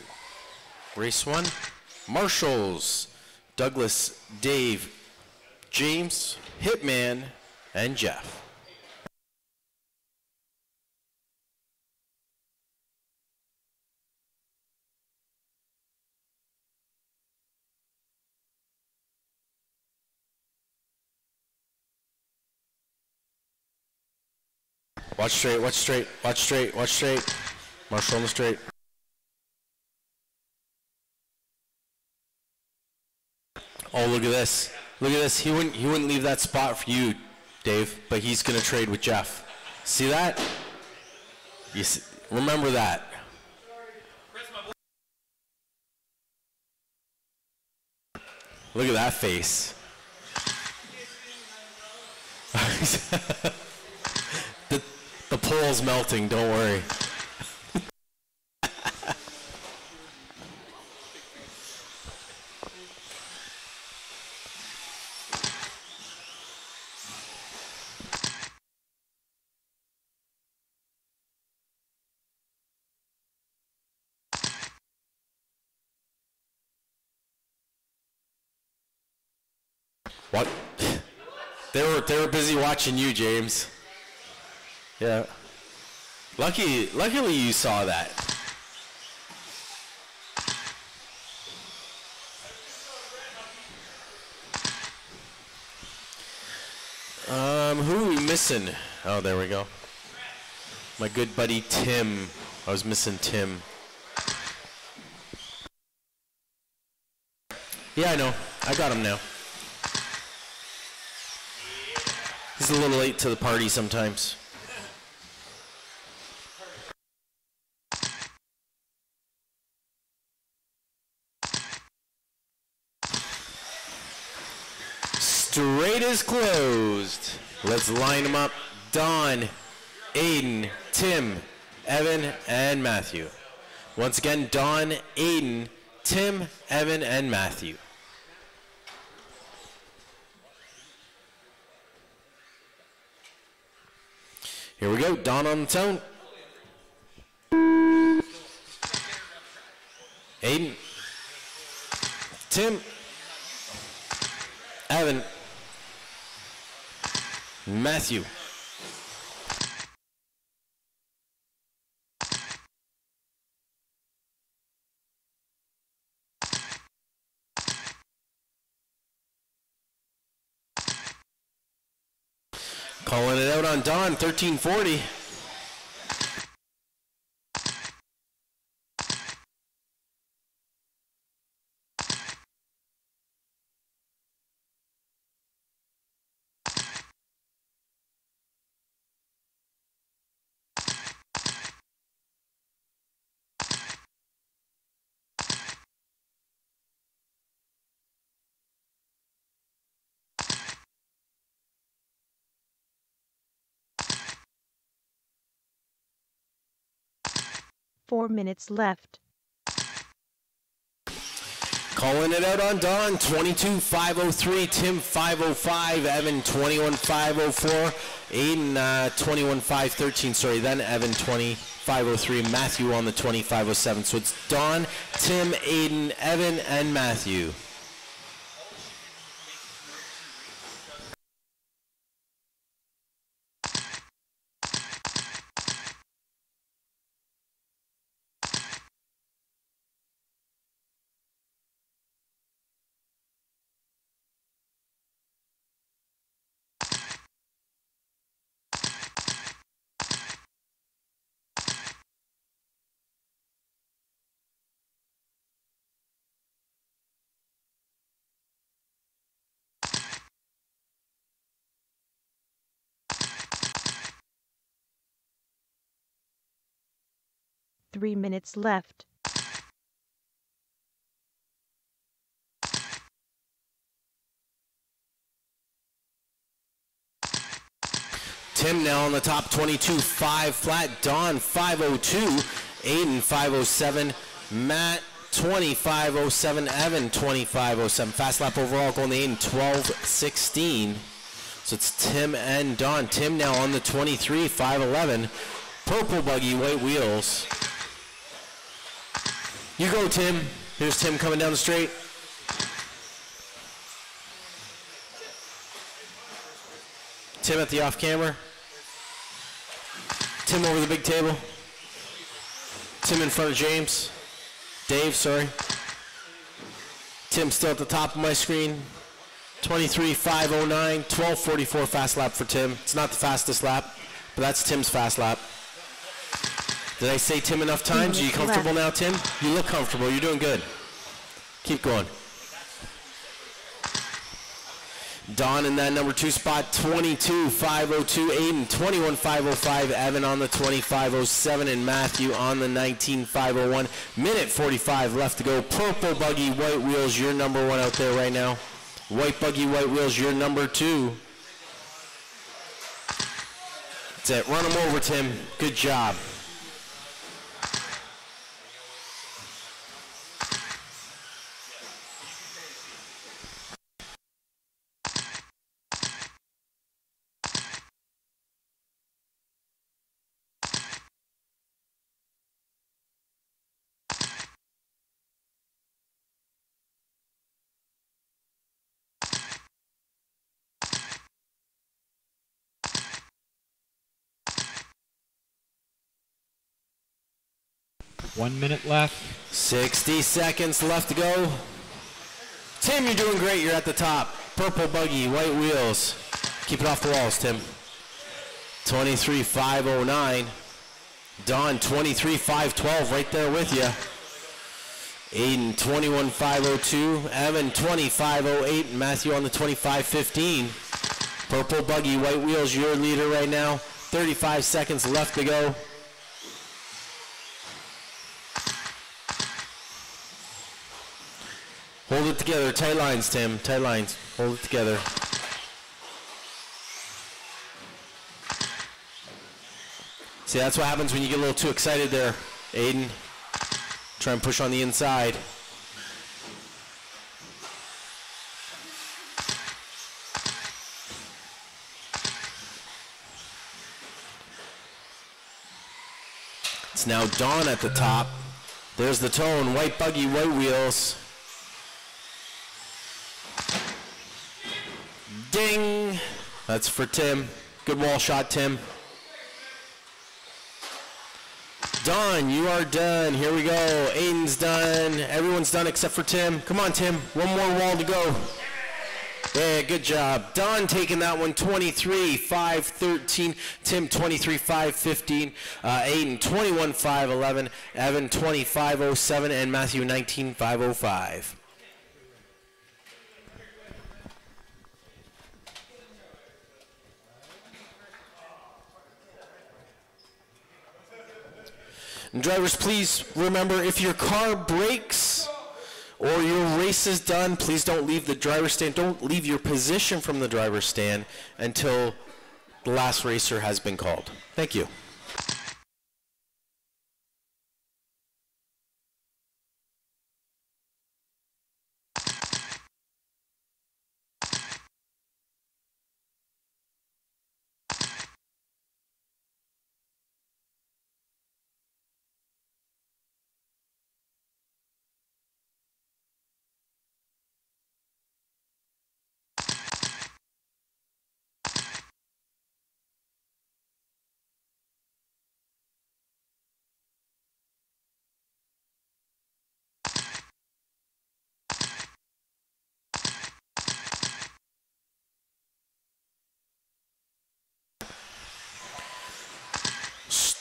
Race 1, Marshalls, Douglas, Dave, James, Hitman, and Jeff. Watch straight, watch straight, watch straight, watch straight. Marshall on the straight. Oh, look at this. Look at this. He wouldn't leave that spot for you, Dave, but he's going to trade with Jeff. See that? You see, remember that. Look at that face. The pole's melting, don't worry. What? They were busy watching you, James. Yeah. Luckily you saw that. Who are we missing? Oh, there we go. My good buddy Tim. I was missing Tim. Yeah, I know. I got him now. He's a little late to the party sometimes. Straight is closed. Let's line them up. Don, Aiden, Tim, Evan, and Matthew. Once again, Don, Aiden, Tim, Evan, and Matthew. Here we go. Don on the tone. Aiden, Tim, Evan, Matthew. Calling it out on Don, 1340.
Four minutes left.
Calling it out on Don, 22,503, Tim 505, Evan 21,504, Aiden 21,513, sorry, then Evan 20,503, Matthew on the 20,507. So it's Don, Tim, Aiden, Evan, and Matthew.
Three minutes left.
Tim now on the top, 22.5 flat. Don 502, Aiden 507, Matt 25.07, Evan 25.07. Fast lap overall going to Aiden 12.16. So it's Tim and Don. Tim now on the 23, 5'11". Purple buggy, white wheels. You go, Tim. Here's Tim coming down the straight. Tim at the off camera. Tim over the big table. Tim in front of James. Dave, sorry. Tim still at the top of my screen. 23.509, 12.44 fast lap for Tim. It's not the fastest lap, but that's Tim's fast lap. Did I say Tim enough times? Are you comfortable now, Tim? You look comfortable. You're doing good. Keep going. Don in that number 2 spot, 22.502. Aiden, 21.505. Evan on the 20.507. And Matthew on the 19.501. Minute 45 left to go. Purple buggy, white wheels, your number 1 out there right now. White buggy, white wheels, your number 2. That's it. Run them over, Tim. Good job.
One minute left.
60 seconds left to go. Tim, you're doing great. You're at the top. Purple buggy, white wheels. Keep it off the walls, Tim. 23.509. Don, 23.512, right there with you. Aiden, 21.502. Evan, 25.08. Matthew on the 25.15. Purple buggy, white wheels, your leader right now. 35 seconds left to go. Hold it together. Tight lines, Tim. Tight lines. Hold it together. See, that's what happens when you get a little too excited there, Aiden. Try and push on the inside. It's now Dawn at the top. There's the tone. White buggy, white wheels. Ding! That's for Tim. Good wall shot, Tim. Don, you are done. Here we go. Aiden's done. Everyone's done except for Tim. Come on, Tim. One more wall to go. Yeah, good job. Don taking that one, 23.513. Tim, 23.515. Aiden, 21.511. Evan, 25.07. And Matthew, 19.505. And drivers, please remember, if your car breaks or your race is done, please don't leave the driver's stand. Don't leave your position from the driver's stand until the last racer has been called. Thank you.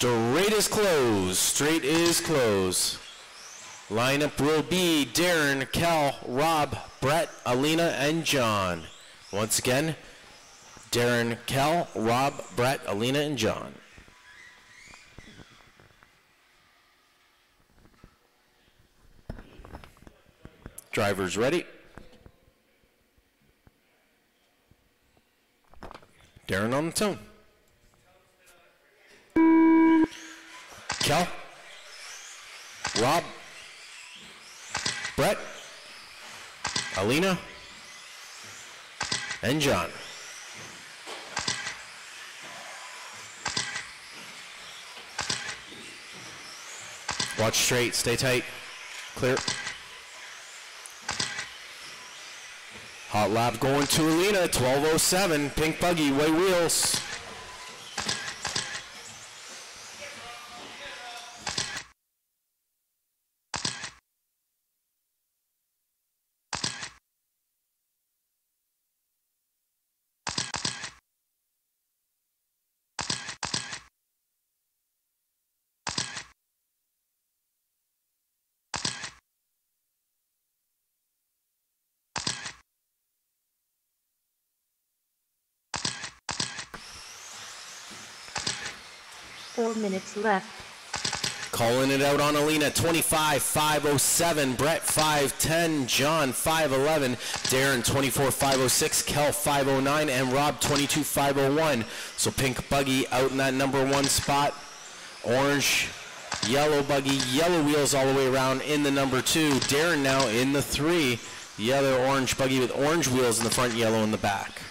Straight is closed. Straight is closed. Lineup will be Darren, Cal, Rob, Brett, Alina, and John. Once again, Darren, Cal, Rob, Brett, Alina, and John. Drivers ready. Darren on the tone. Cal, Rob, Brett, Alina, and John. Watch straight, stay tight. Clear. Hot lap going to Alina, 12:07. Pink buggy, white wheels.
Four minutes left.
Calling it out on Alina, 25:507. Brett 5:10. John 5:11. Darren 24:506. Kel 5:09. And Rob 22:501. So pink buggy out in that number 1 spot. Orange, yellow buggy, yellow wheels all the way around in the number 2. Darren now in the 3. The other orange buggy with orange wheels in the front, yellow in the back.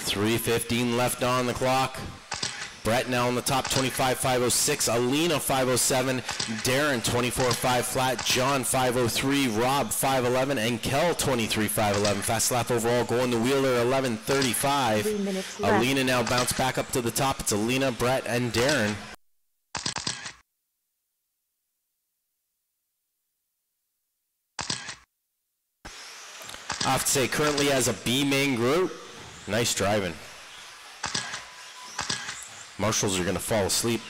.3:15 left on the clock. Brett now on the top, 25:506. Alina 5:07. Darren 24:5 flat. John 5:03. Rob 5:11. And Kel 23:511. Fast lap overall going to Wheeler 11:35.
3 minutes left.
Alina now bounced back up to the top. It's Alina, Brett, and Darren. I have to say, currently as a B main group, nice driving. Marshals are going to fall asleep.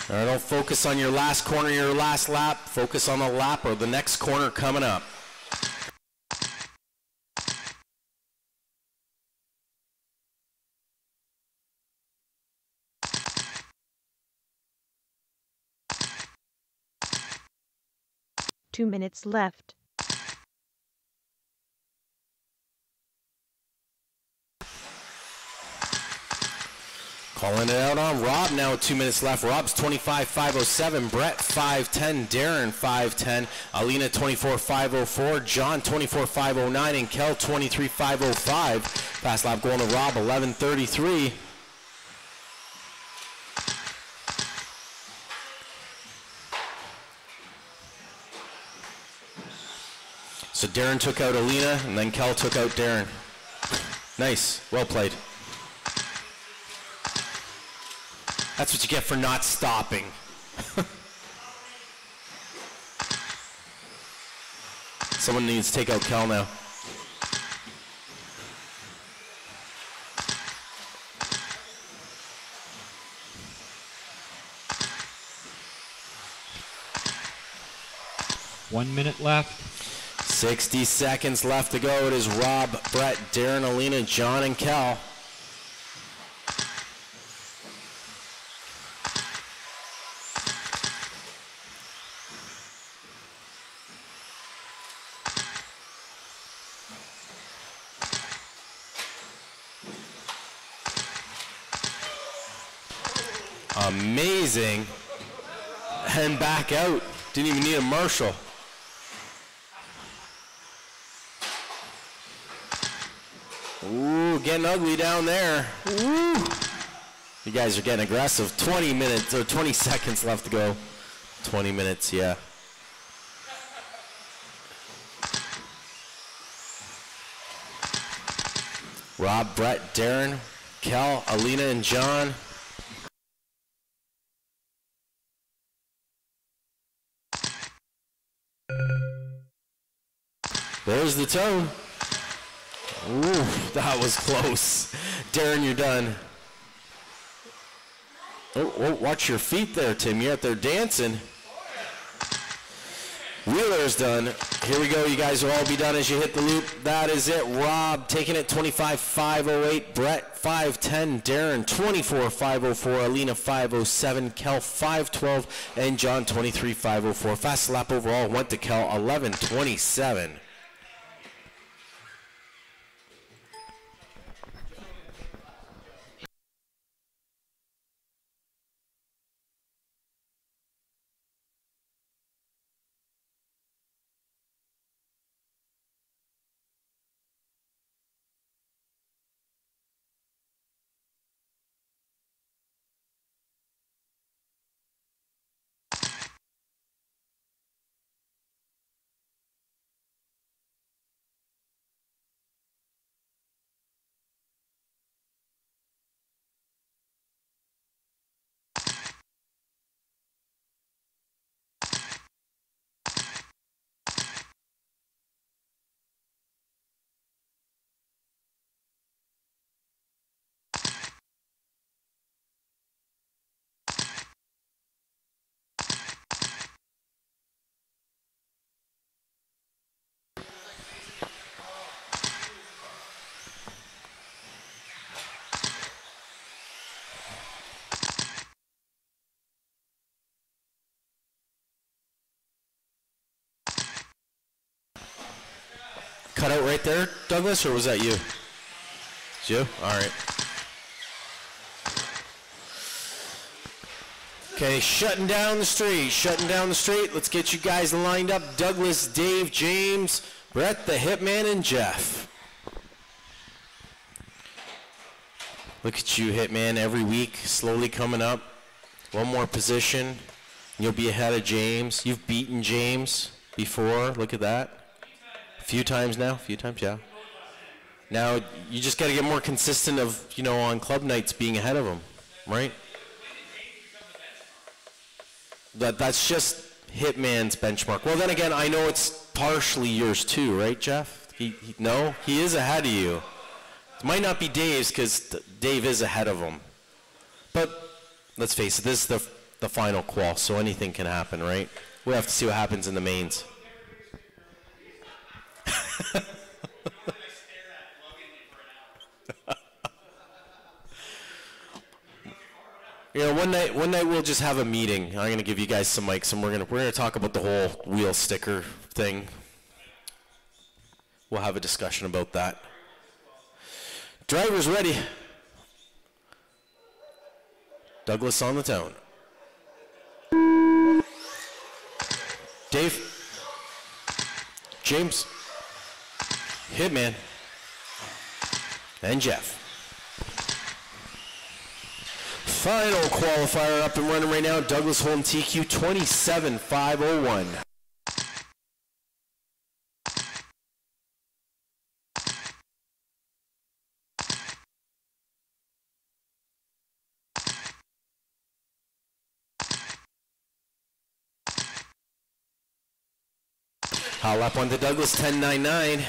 All right, don't focus on your last corner, your last lap. Focus on the lap or the next corner coming up.
Two minutes left.
Calling it out on Rob now, 2 minutes left. Rob's 25:507. Brett 5:10. Darren 5:10. Alina 24:504. John 24:509. And Kel 23:505. Fast lap going to Rob, 11:33. So Darren took out Alina, and then Kel took out Darren. Nice, well played. That's what you get for not stopping. Someone needs to take out Kel now.
One minute left.
60 seconds left to go. It is Rob, Brett, Darren, Alina, John, and Kel. Amazing. And back out. Didn't even need a marshal. Ooh, getting ugly down there. Ooh. You guys are getting aggressive. 20 minutes or 20 seconds left to go. 20 minutes, yeah. Rob, Brett, Darren, Kel, Alina, and John. There's the tone. Ooh, that was close. Darren, you're done. Oh, watch your feet there, Tim. You're out there dancing. Wheeler's done. Here we go. You guys will all be done as you hit the loop. That is it. Rob taking it 25.508. Brett 5.10. Darren 24.504. Alina 5.07. Kel 5.12. And John 23.504. Fast lap overall went to Kel 11.27. Cut out right there, Douglas, or was that you? It's you? All right. Okay, shutting down the street. Let's get you guys lined up. Douglas, Dave, James, Brett, the Hitman, and Jeff. Look at you, Hitman, every week, slowly coming up. One more position, you'll be ahead of James. You've beaten James before, look at that. A few times now, yeah. Now, you just got to get more consistent of, you know, on club nights being ahead of him, right? That's just Hitman's benchmark. Well, then again, I know it's partially yours too, right, Jeff? No, he is ahead of you. It might not be Dave's because Dave is ahead of him. But let's face it, this is the final qual, so anything can happen, right? We'll have to see what happens in the mains. You know, one night we'll just have a meeting. I'm gonna give you guys some mics, and we're gonna talk about the whole wheel sticker thing. We'll have a discussion about that. Drivers ready. Douglas on the tone. Dave. James. Hitman. And Jeff. Final qualifier up and running right now. Douglas holding TQ 27.501. Hot lap one to Douglas 10.99.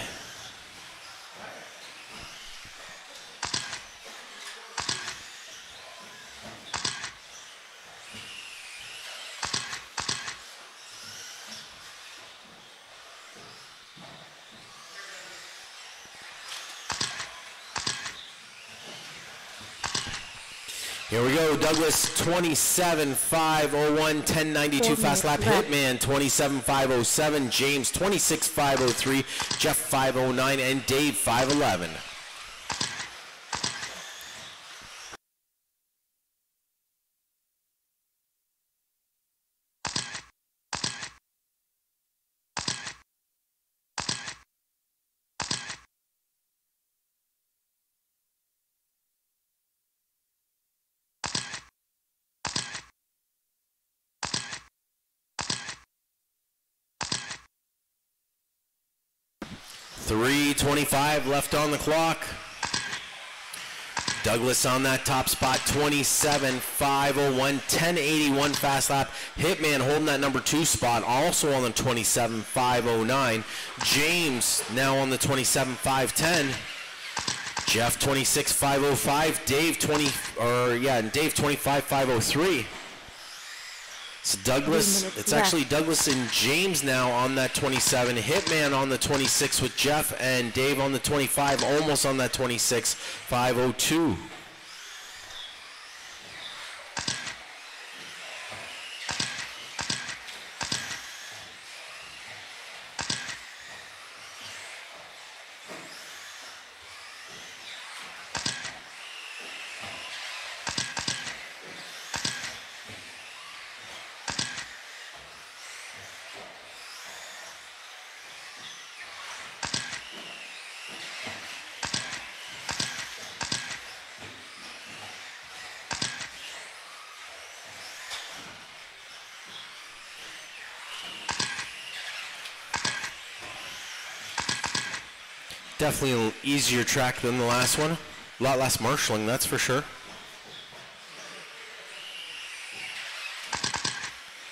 Here we go, Douglas 27.501, 10.92 fast lap. Hitman 27.507, James 26.503, Jeff 509, and Dave 511. .325 left on the clock. Douglas on that top spot, 27.501, 10.81 fast lap. Hitman holding that number 2 spot, also on the 27.509. James now on the 27.510. Jeff 26.505. Dave 25.503. It's Douglas. It's actually Douglas and James now on that 27. Hitman on the 26 with Jeff, and Dave on the 25, almost on that 26. 5:02. Definitely a little easier track than the last one. A lot less marshalling, that's for sure.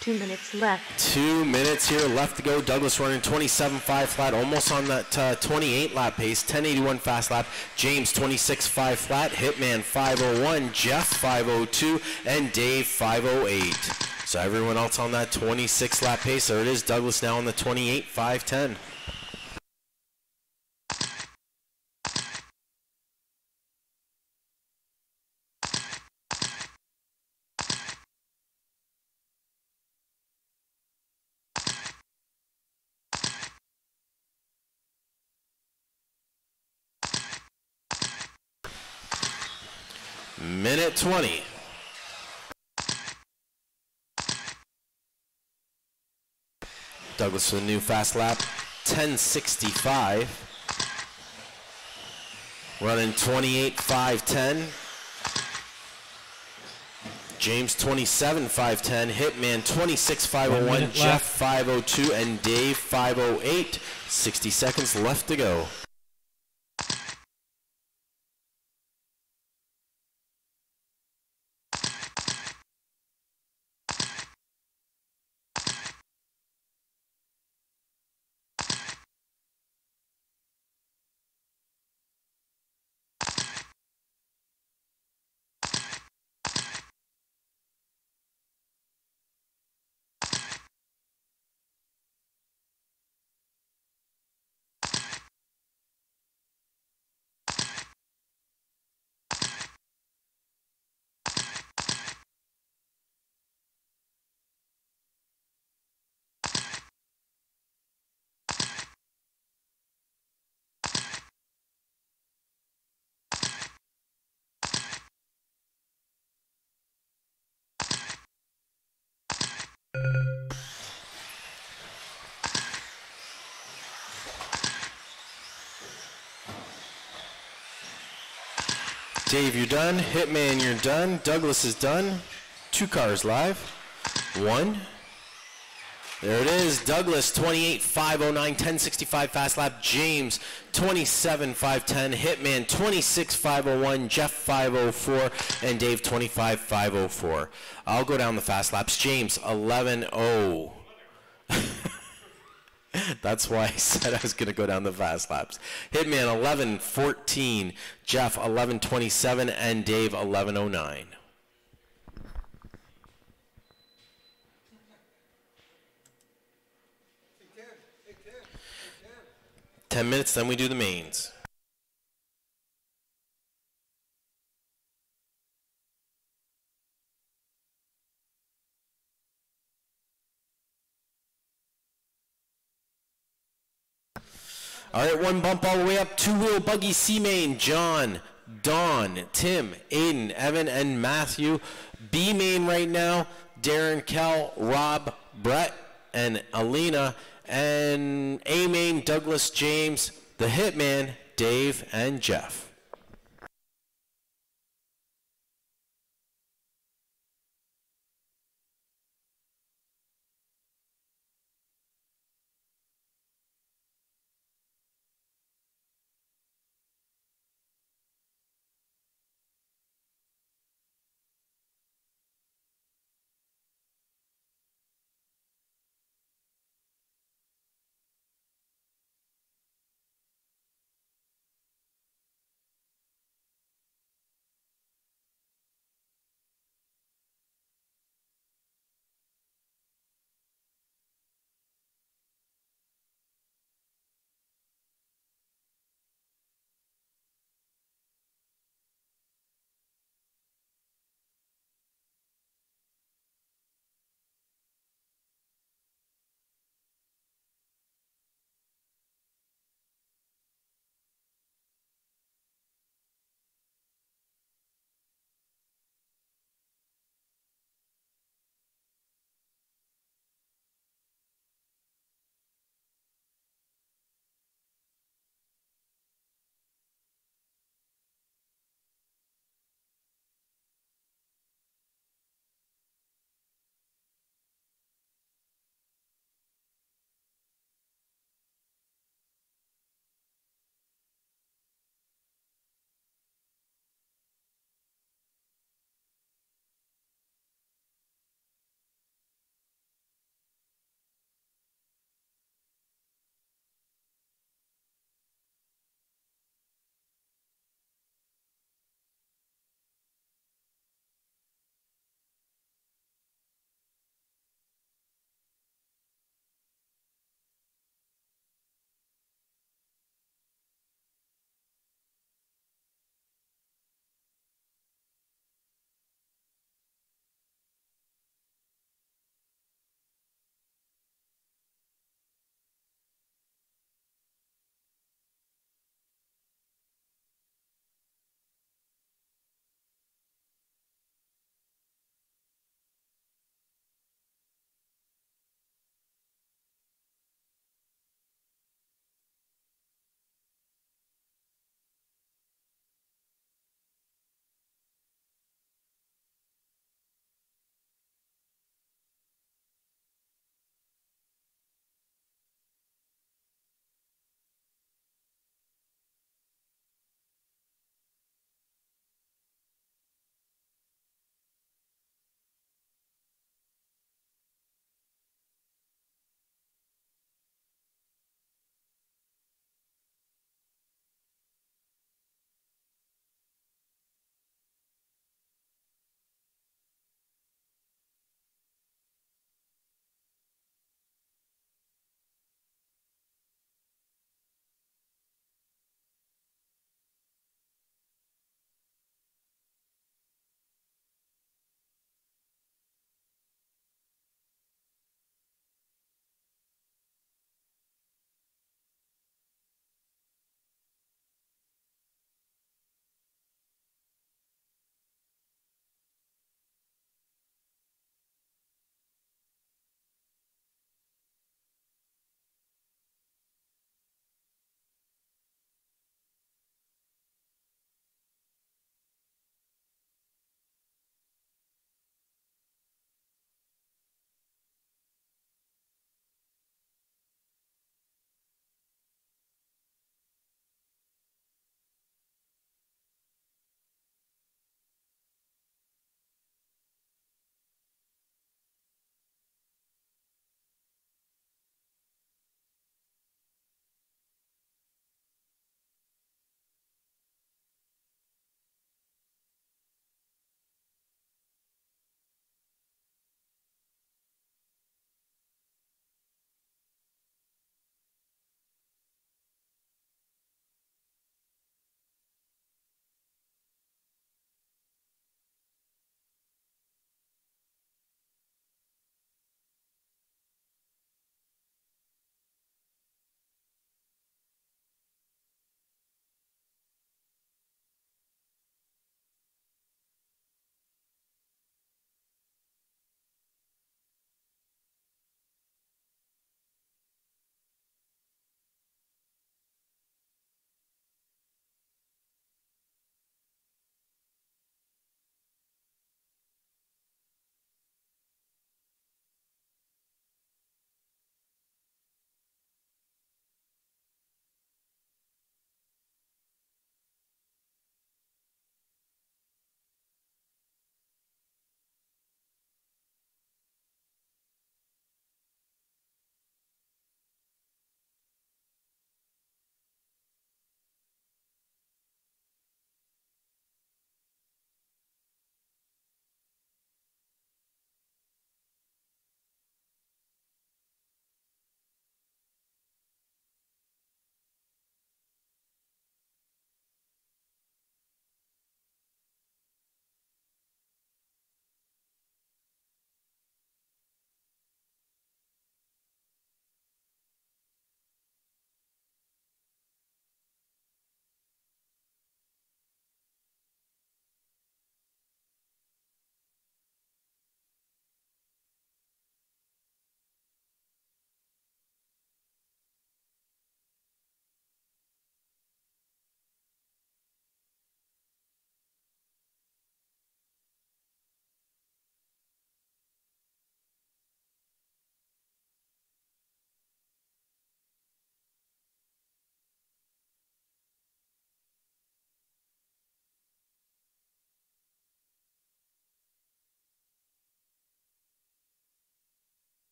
2 minutes left.
2 minutes here left to go. Douglas running 27.5 flat, almost on that 28 lap pace. 10:81 fast lap. James 26.5 flat. Hitman 5:01. Jeff 5:02. And Dave 5:08. So everyone else on that 26 lap pace. There it is. Douglas now on the 28, 5:10. Minute 20. Douglas with a new fast lap, 10:65. Running 28.510. James 27.510. Hitman 26.501. Jeff 5:02 and Dave 5:08. 60 seconds left to go. Dave, you're done. Hitman, you're done. Douglas is done. 2 cars live. 1. There it is. Douglas, 28.509, 10:65 fast lap. James, 27.510. Hitman, 26.501. Jeff, 5:04. And Dave, 25.504. I'll go down the fast laps. James, 11.0. That's why I said I was going to go down the fast laps. Hitman 11:14, Jeff 11:27, and Dave 11:09. Ten minutes, then we do the mains. All right, 1 bump all the way up. 2-wheel buggy C main, John, Don, Tim, Aiden, Evan, and Matthew. B main right now, Darren, Kel, Rob, Brett, and Alina. And A main, Douglas, James, the Hitman, Dave, and Jeff.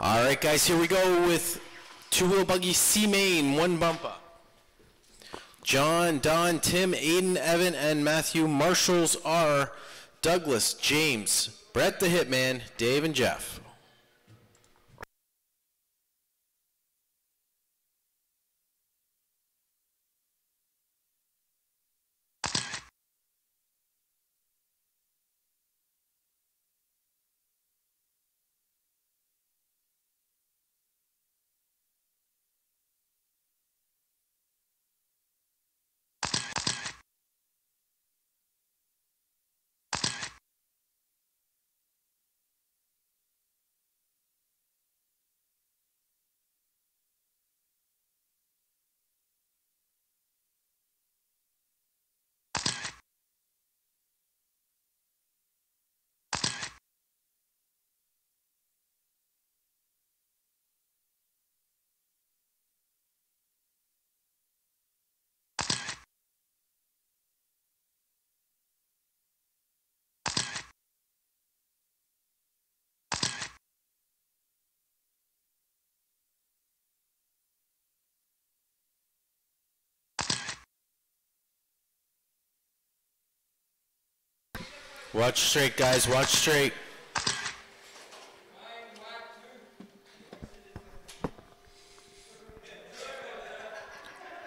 All right, guys, here we go with two-wheel buggy C main, one bumper. John, Don, Tim, Aiden, Evan, and Matthew. Marshals are Douglas, James, Brett the Hitman, Dave, and Jeff. Watch straight, guys. Watch straight.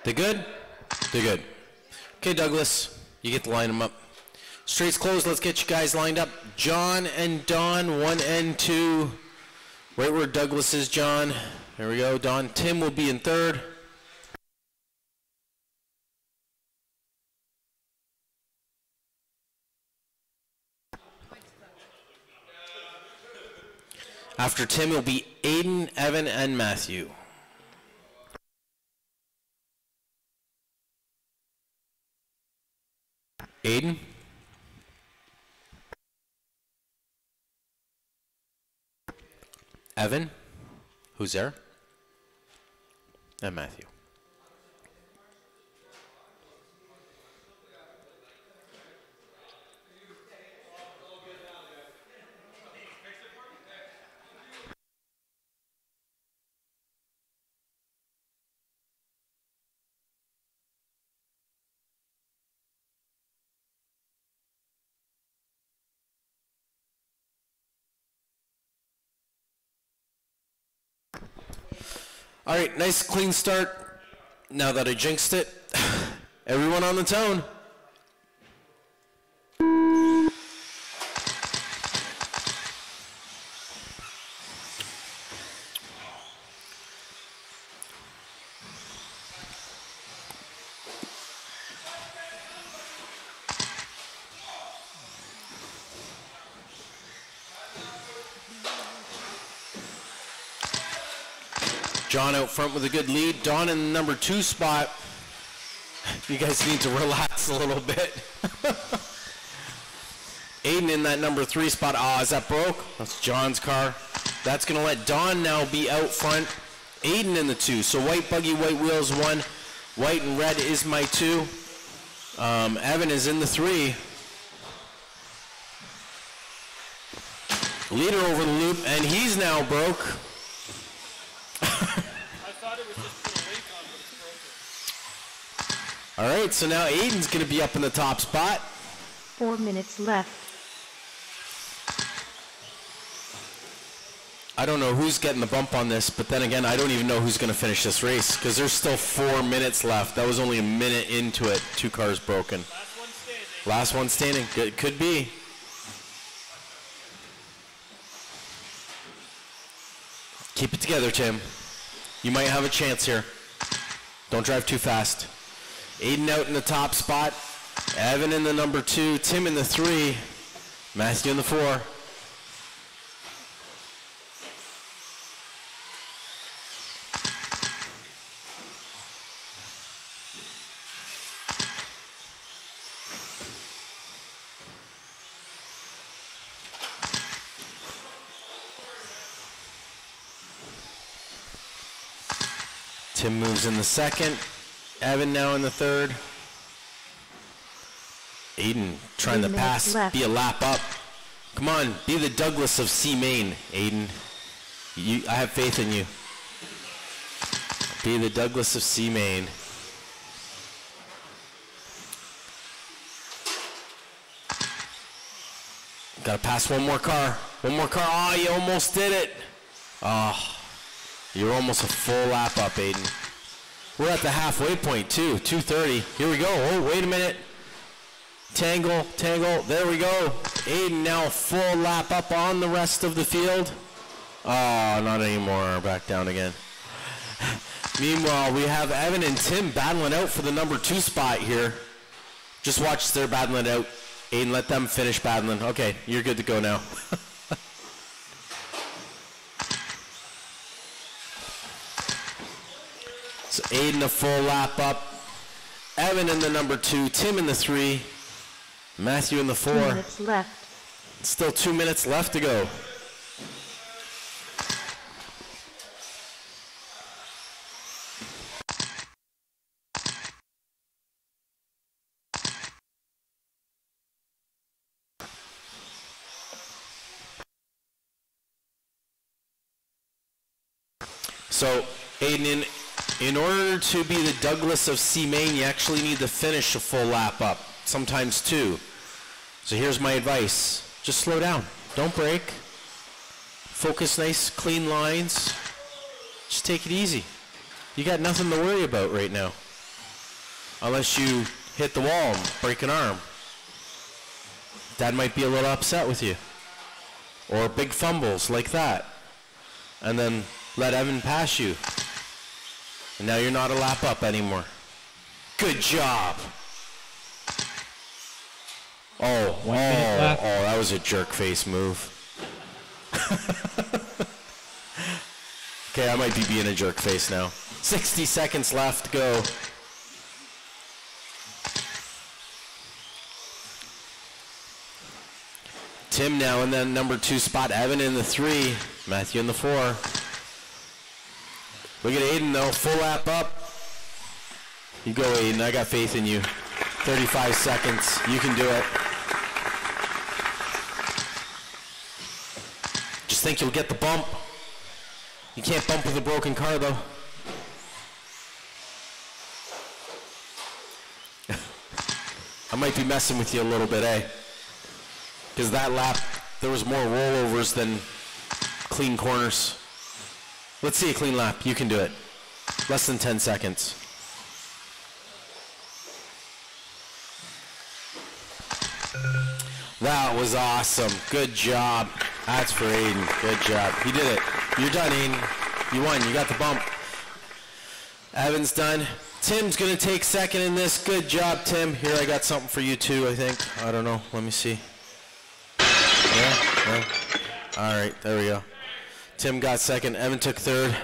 They good? They're good. Okay, Douglas, you get to line them up. Straight's closed. Let's get you guys lined up. John and Don, 1 and 2. Right where Douglas is, John. There we go. Don. Tim will be in third. After Tim will be Aiden, Evan, and Matthew. Aiden. Evan. Who's there? And Matthew. All right, nice clean start. Now that I jinxed it, everyone on the tone. John out front with a good lead. Don in the number 2 spot. You guys need to relax a little bit. Aiden in that number 3 spot. Ah, is that broke? That's John's car. That's going to let Don now be out front. Aiden in the 2. So white buggy, white wheels 1. White and red is my 2. Evan is in the 3. Leader over the loop, and he's now broke. All right, so now Aiden's going to be up in the top spot.
4 minutes left.
I don't know who's getting the bump on this, but then again, I don't even know who's going to finish this race because there's still 4 minutes left. That was only a minute into it. 2 cars broken.
Last one standing.
Last one standing. Good, could be. Keep it together, Tim. You might have a chance here. Don't drive too fast. Aiden out in the top spot. Evan in the number 2. Tim in the 3. Matthew in the 4. Tim moves in the 2nd. Evan now in the 3rd. Aiden trying to pass, be a lap up. Come on, be the Douglas of C main, Aiden. I have faith in you. Be the Douglas of C Main. Got to pass one more car. One more car. Oh, you almost did it. Oh, you're almost a full lap up, Aiden. We're at the halfway point, too. 2:30. Here we go. Oh, wait a minute. Tangle, tangle. There we go. Aiden now full lap up on the rest of the field. Oh, not anymore. Back down again. Meanwhile, we have Evan and Tim battling out for the number 2 spot here. Just watch, they're battling out. Aiden, let them finish battling. Okay, you're good to go now. So Aiden a full lap up. Evan in the number 2, Tim in the 3, Matthew in the 4.
2 minutes left.
Still 2 minutes left to go. So, Aiden, in order to be the Douglas of C Main, you actually need to finish a full lap up, sometimes 2. So here's my advice. Just slow down. Don't brake. Focus nice, clean lines. Just take it easy. You got nothing to worry about right now. Unless you hit the wall and break an arm. Dad might be a little upset with you. Or big fumbles like that. And then let Evan pass you. And now you're not a lap up anymore. Good job. Oh, that was a jerk face move. Okay, I might be being a jerk face now. 60 seconds left, go. Tim now in the number 2 spot, Evan in the 3, Matthew in the 4. Look at Aiden though, full lap up. You go, Aiden, I got faith in you. 35 seconds, you can do it. Just think you'll get the bump. You can't bump with a broken car though. I might be messing with you a little bit, eh? Because that lap, there was more rollovers than clean corners. Let's see a clean lap. You can do it. Less than 10 seconds. That was awesome. Good job. That's for Aiden. Good job. You did it. You're done, Aiden. You won. You got the bump. Evan's done. Tim's going to take second in this. Good job, Tim. Here, I got something for you too, I think. I don't know. Let me see. Yeah? No? All right. There we go. Tim got second. Evan took third.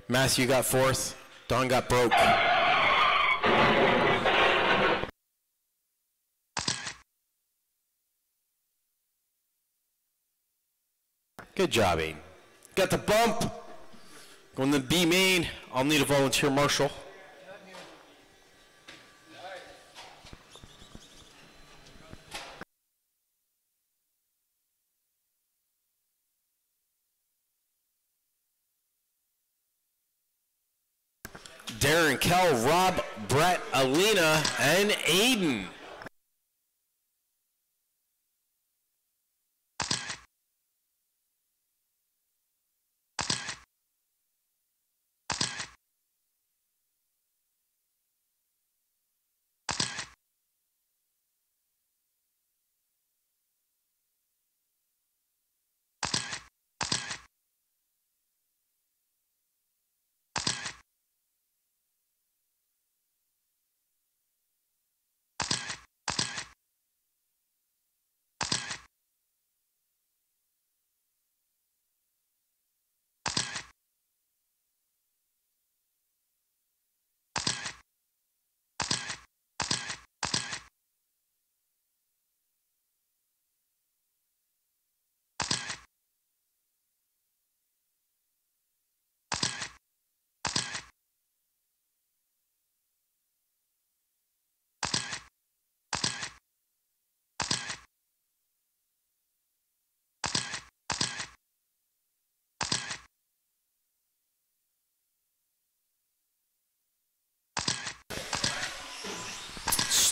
Matthew got fourth. Don got broke. Good job, Aiden. Got the bump. Going to B main. I'll need a volunteer marshal. Darren, Kel, Rob, Brett, Alina, and Aiden.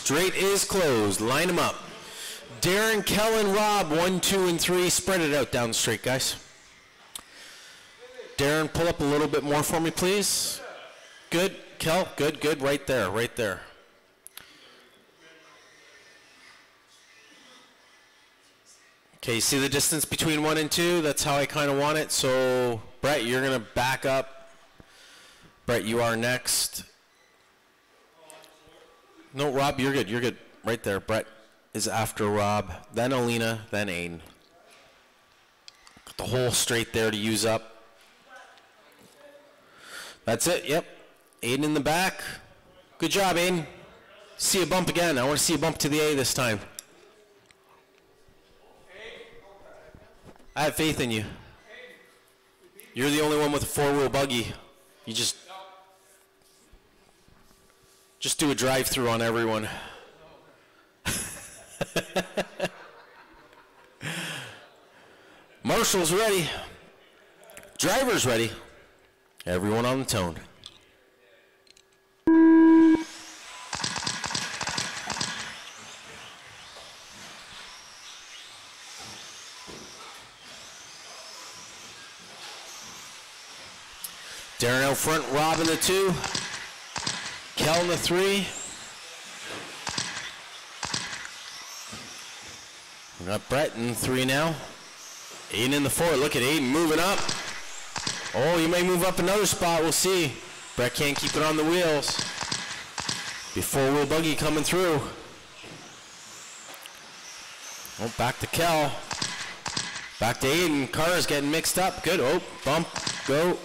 Straight is closed. Line them up. Darren, Kel, and Rob, 1, 2, and 3. Spread it out down the straight, guys. Darren, pull up a little bit more for me, please. Good. Kel, good, good. Right there, right there. Okay, see the distance between 1 and 2? That's how I kind of want it. So, Brett, you're going to back up. Brett, you are next. No, Rob, you're good. You're good. Right there. Brett is after Rob. Then Alina, then Aiden. Got the hole straight there to use up. That's it. Yep. Aiden in the back. Good job, Aiden. See a bump again. I want to see a bump to the A this time. I have faith in you. You're the only one with a 4-wheel buggy. You just do a drive-through on everyone. Marshall's ready. Driver's ready. Everyone on the tone. Darren out front, Rob in the 2. Kel in the 3. We got Brett in the 3 now. Aiden in the 4. Look at Aiden moving up. Oh, he may move up another spot. We'll see. Brett can't keep it on the wheels. Be 4-wheel buggy coming through. Oh, back to Kel. Back to Aiden. Cars getting mixed up. Good. Oh, bump. Go.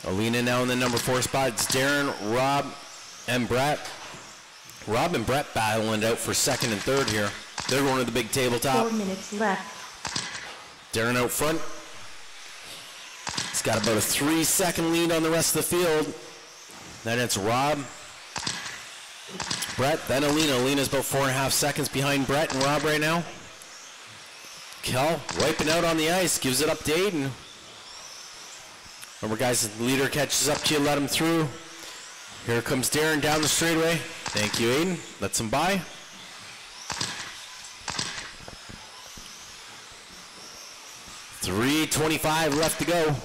Alina now in the number 4 spot. It's Darren, Rob, and Brett. Rob and Brett battling it out for 2nd and 3rd here. They're going to the big tabletop.
4 minutes left.
Darren out front. He's got about a 3-second lead on the rest of the field. Then it's Rob, Brett, then Alina. Alina's about 4.5 seconds behind Brett and Rob right now. Kel wiping out on the ice, gives it up to Aiden. Remember, guys, if the leader catches up to you, let him through. Here comes Darren down the straightaway. Thank you, Aiden. Lets him by. .325 left to go.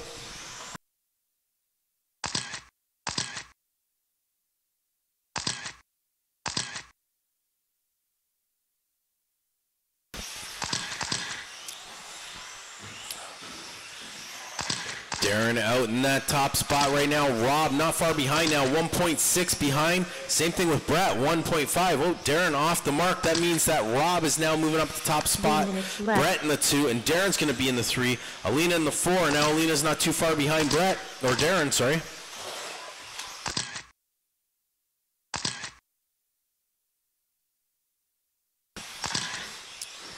Darren out in that top spot right now. Rob not far behind now, 1.6 behind. Same thing with Brett, 1.5. Oh, Darren off the mark. That means that Rob is now moving up the top spot. Brett in the 2, and Darren's going to be in the 3. Alina in the 4. Now Alina's not too far behind Brett, or Darren, sorry.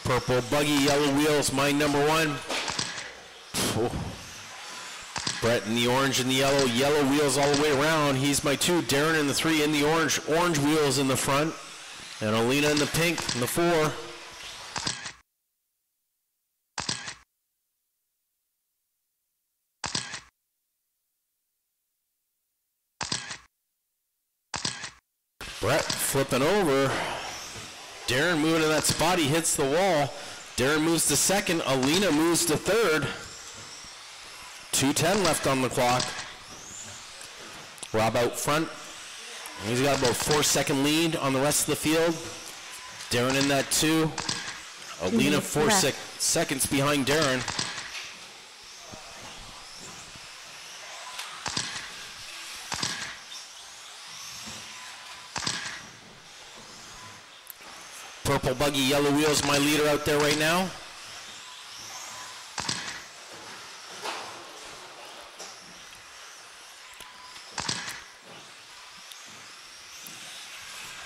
Purple buggy, yellow wheels, my number 1. Oh. Brett in the orange and the yellow, yellow wheels all the way around. He's my 2. Darren in the 3 in the orange, orange wheels in the front. And Alina in the pink in the 4. Brett flipping over. Darren moving in that spot. He hits the wall. Darren moves to 2nd. Alina moves to 3rd. 2:10 left on the clock. Rob out front. He's got about 4-second lead on the rest of the field. Darren in that 2. Alina 4 seconds behind Darren. Purple buggy, yellow wheels, my leader out there right now.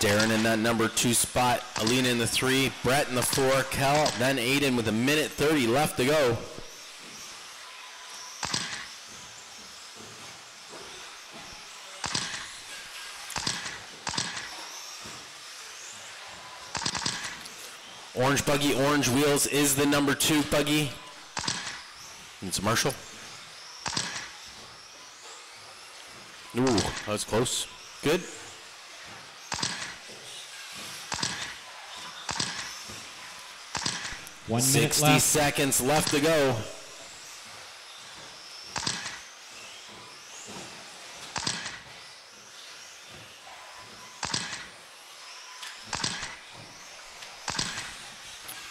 Darren in that number 2 spot, Alina in the 3, Brett in the 4, Kel, then Aiden with 1:30 left to go. Orange buggy, orange wheels is the number 2 buggy. It's Marshall. Ooh, that was close. Good.
One minute
60
left.
seconds left to go.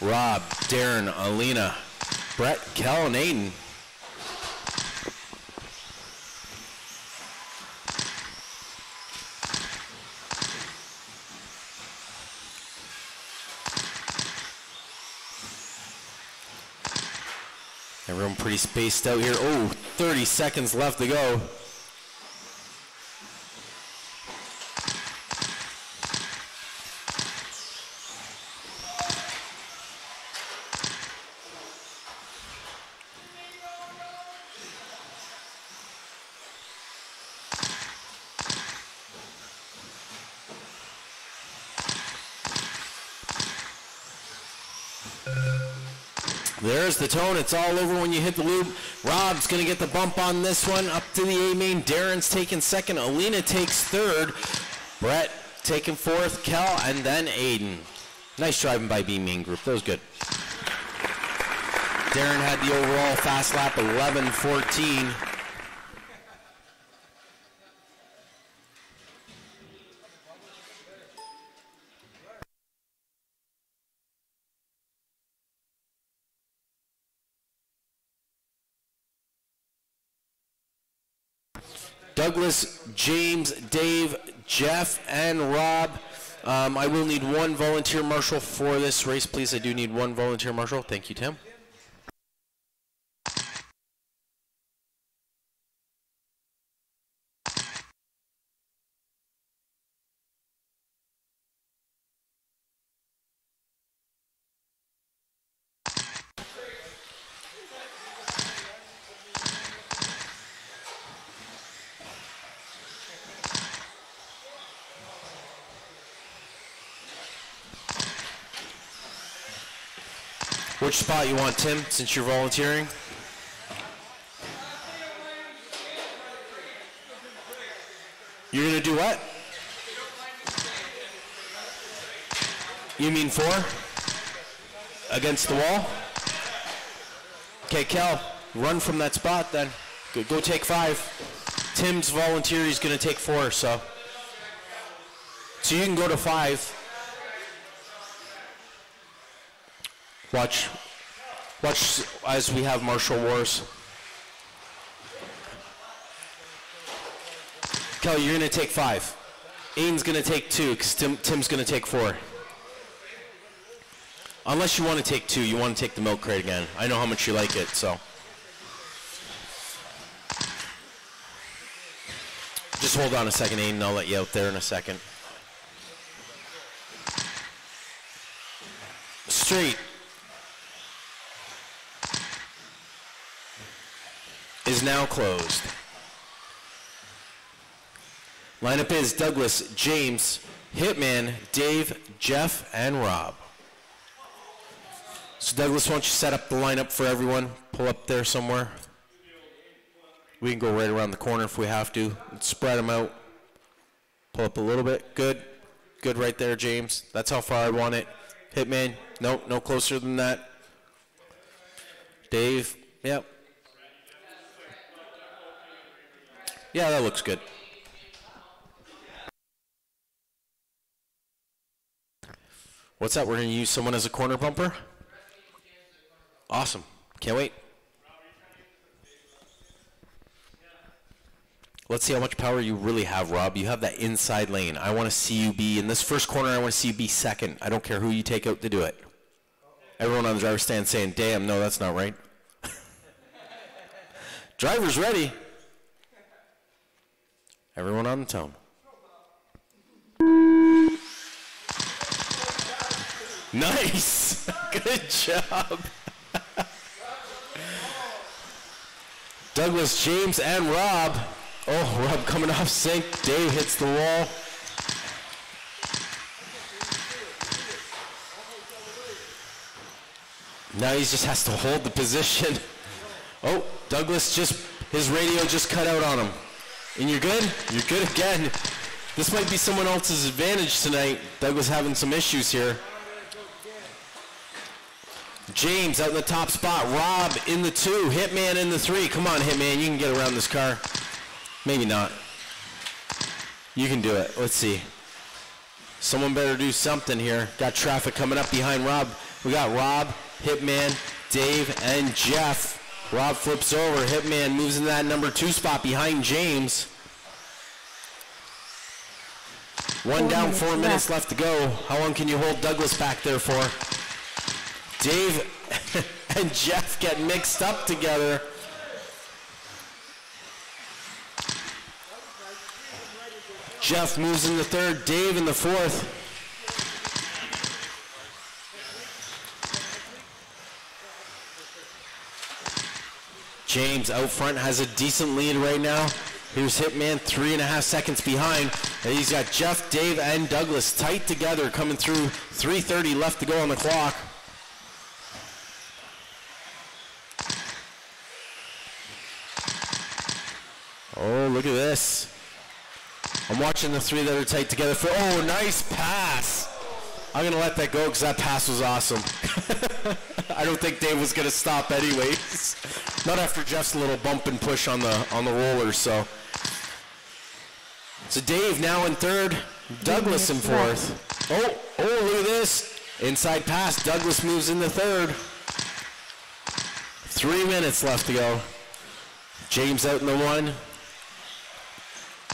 Rob, Darren, Alina, Brett, Kel, and Aiden. Everyone pretty spaced out here. Oh, 30 seconds left to go. There's the tone. It's all over when you hit the loop. Rob's going to get the bump on this one. Up to the A main. Darren's taking second. Alina takes third. Brett taking fourth. Kel, and then Aiden. Nice driving by B main group. That was good. Darren had the overall fast lap, 11:14. Douglas, James, Dave, Jeff, and Rob. I will need one volunteer marshal for this race, please. I do need one volunteer marshal. Thank you, Tim. Which spot you want, Tim, since you're volunteering? You're going to do what? You mean 4? Against the wall? Okay, Kel, run from that spot then. Go take 5. Tim's volunteer, he's going to take 4, so you can go to 5. Watch as we have martial wars. Kelly, you're going to take 5. Aiden's going to take 2 because Tim's going to take 4. Unless you want to take 2, you want to take the milk crate again. I know how much you like it, so. Just hold on a second, Aiden. I'll let you out there in a second. Straight is now closed. Lineup is Douglas, James, Hitman, Dave, Jeff, and Rob. So Douglas, why don't you set up the lineup for everyone? Pull up there somewhere. We can go right around the corner if we have to. Let's spread them out. Pull up a little bit. Good. Good right there, James. That's how far I want it. Hitman, no closer than that. Dave, yep. Yeah, that looks good. What's that? We're going to use someone as a corner bumper? Awesome. Can't wait. Let's see how much power you really have, Rob. You have that inside lane. I want to see you be, in this first corner, I want to see you be second. I don't care who you take out to do it. Everyone on the driver's stand saying, damn, no, that's not right. Driver's ready. Everyone on the tone. Nice. Good job. Douglas, James, and Rob. Oh, Rob coming off sync. Dave hits the wall. Now he just has to hold the position. Oh, Douglas his radio just cut out on him. And you're good? You're good again. This might be someone else's advantage tonight. Douglas having some issues here. James out in the top spot. Rob in the 2. Hitman in the 3. Come on, Hitman. You can get around this car. Maybe not. You can do it. Let's see. Someone better do something here. Got traffic coming up behind Rob. We got Rob, Hitman, Dave, and Jeff. Rob flips over. Hitman moves into that number 2 spot behind James. One down, 4 minutes left to go. How long can you hold Douglas back there for? Dave and Jeff get mixed up together. Jeff moves in the 3rd, Dave in the 4th. James out front has a decent lead right now. Here's Hitman 3.5 seconds behind. And he's got Jeff, Dave, and Douglas tight together coming through. 3:30 left to go on the clock. Oh, look at this. I'm watching the 3 that are tight together. Oh, nice pass. I'm going to let that go because that pass was awesome. I don't think Dave was going to stop anyways. Not after Jeff's little bump and push on the roller, so. So Dave now in 3rd, Douglas in 4th. Oh, look at this. Inside pass, Douglas moves in the 3rd. 3 minutes left to go. James out in the 1.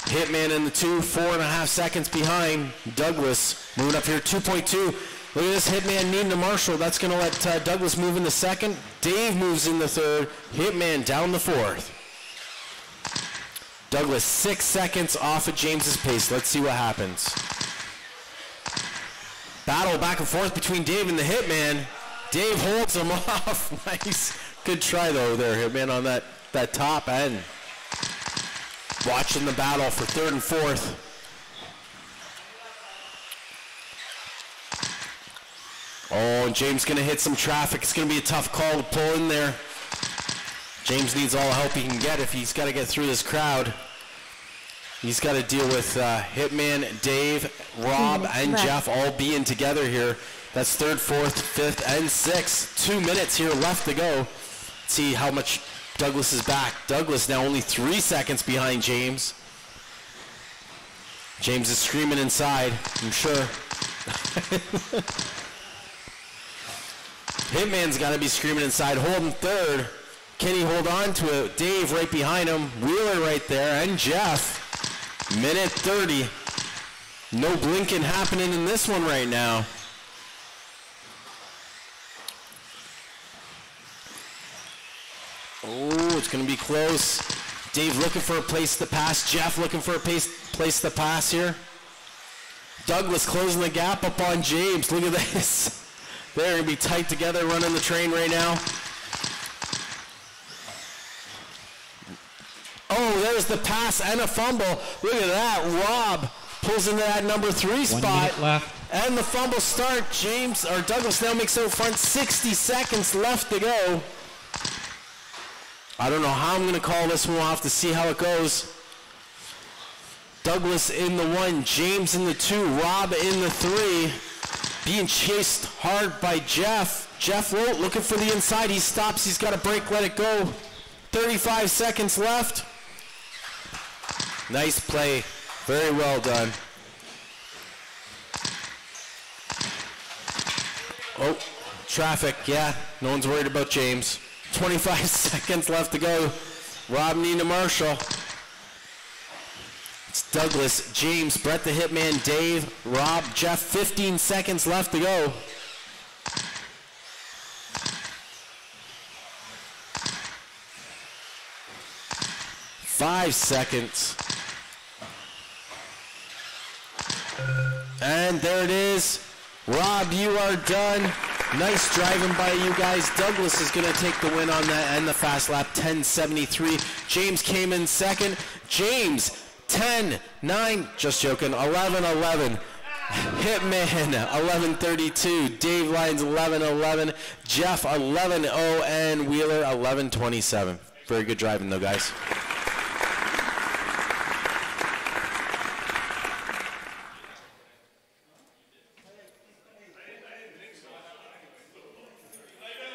Hitman in the 2, 4.5 seconds behind. Douglas moving up here, 2.2. Look at this, Hitman needing a marshal. That's going to let Douglas move in the 2nd. Dave moves in the 3rd. Hitman down the 4th. Douglas 6 seconds off of James's pace. Let's see what happens. Battle back and forth between Dave and the Hitman. Dave holds him off. Nice. Good try, though, there, Hitman, on that top end. Watching the battle for 3rd and 4th. Oh, and James going to hit some traffic. It's going to be a tough call to pull in there. James needs all the help he can get if he's got to get through this crowd. He's got to deal with Hitman, Dave, Rob, and Jeff all being together here. That's 3rd, 4th, 5th, and 6th. 2 minutes here left to go. Let's see how much Douglas is back. Douglas now only 3 seconds behind James. James is screaming inside, I'm sure. Hitman's got to be screaming inside, holding 3rd. Can he hold on to it? Dave right behind him. Wheeler right there, and Jeff. Minute 30. No blinking happening in this one right now. Oh, it's going to be close. Dave looking for a place to pass. Jeff looking for a place to pass here. Douglas closing the gap up on James. Look at this. They're going to be tight together running the train right now. Oh, there's the pass and a fumble. Look at that. Rob pulls into that number 3 spot.
1 minute left.
And the fumble start. Douglas now makes it front. 60 seconds left to go. I don't know how I'm going to call this one. We'll have to see how it goes. Douglas in the 1, James in the 2, Rob in the 3. Being chased hard by Jeff. Jeff Lote looking for the inside. He stops. He's got a break. Let it go. 35 seconds left. Nice play. Very well done. Oh, traffic. Yeah, no one's worried about James. 25 seconds left to go. Rob needing a marshal. It's Douglas, James, Brett the Hitman, Dave, Rob, Jeff. 15 seconds left to go. Five seconds. And there it is. Rob, you are done. Nice driving by you guys. Douglas is going to take the win on that and the fast lap, 10:73. James came in second. James, 10-9, just joking, 11-11. Hitman 11:32, Dave Lyons 11:11, Jeff 11:0, and Wheeler 11:27. Very good driving though, guys.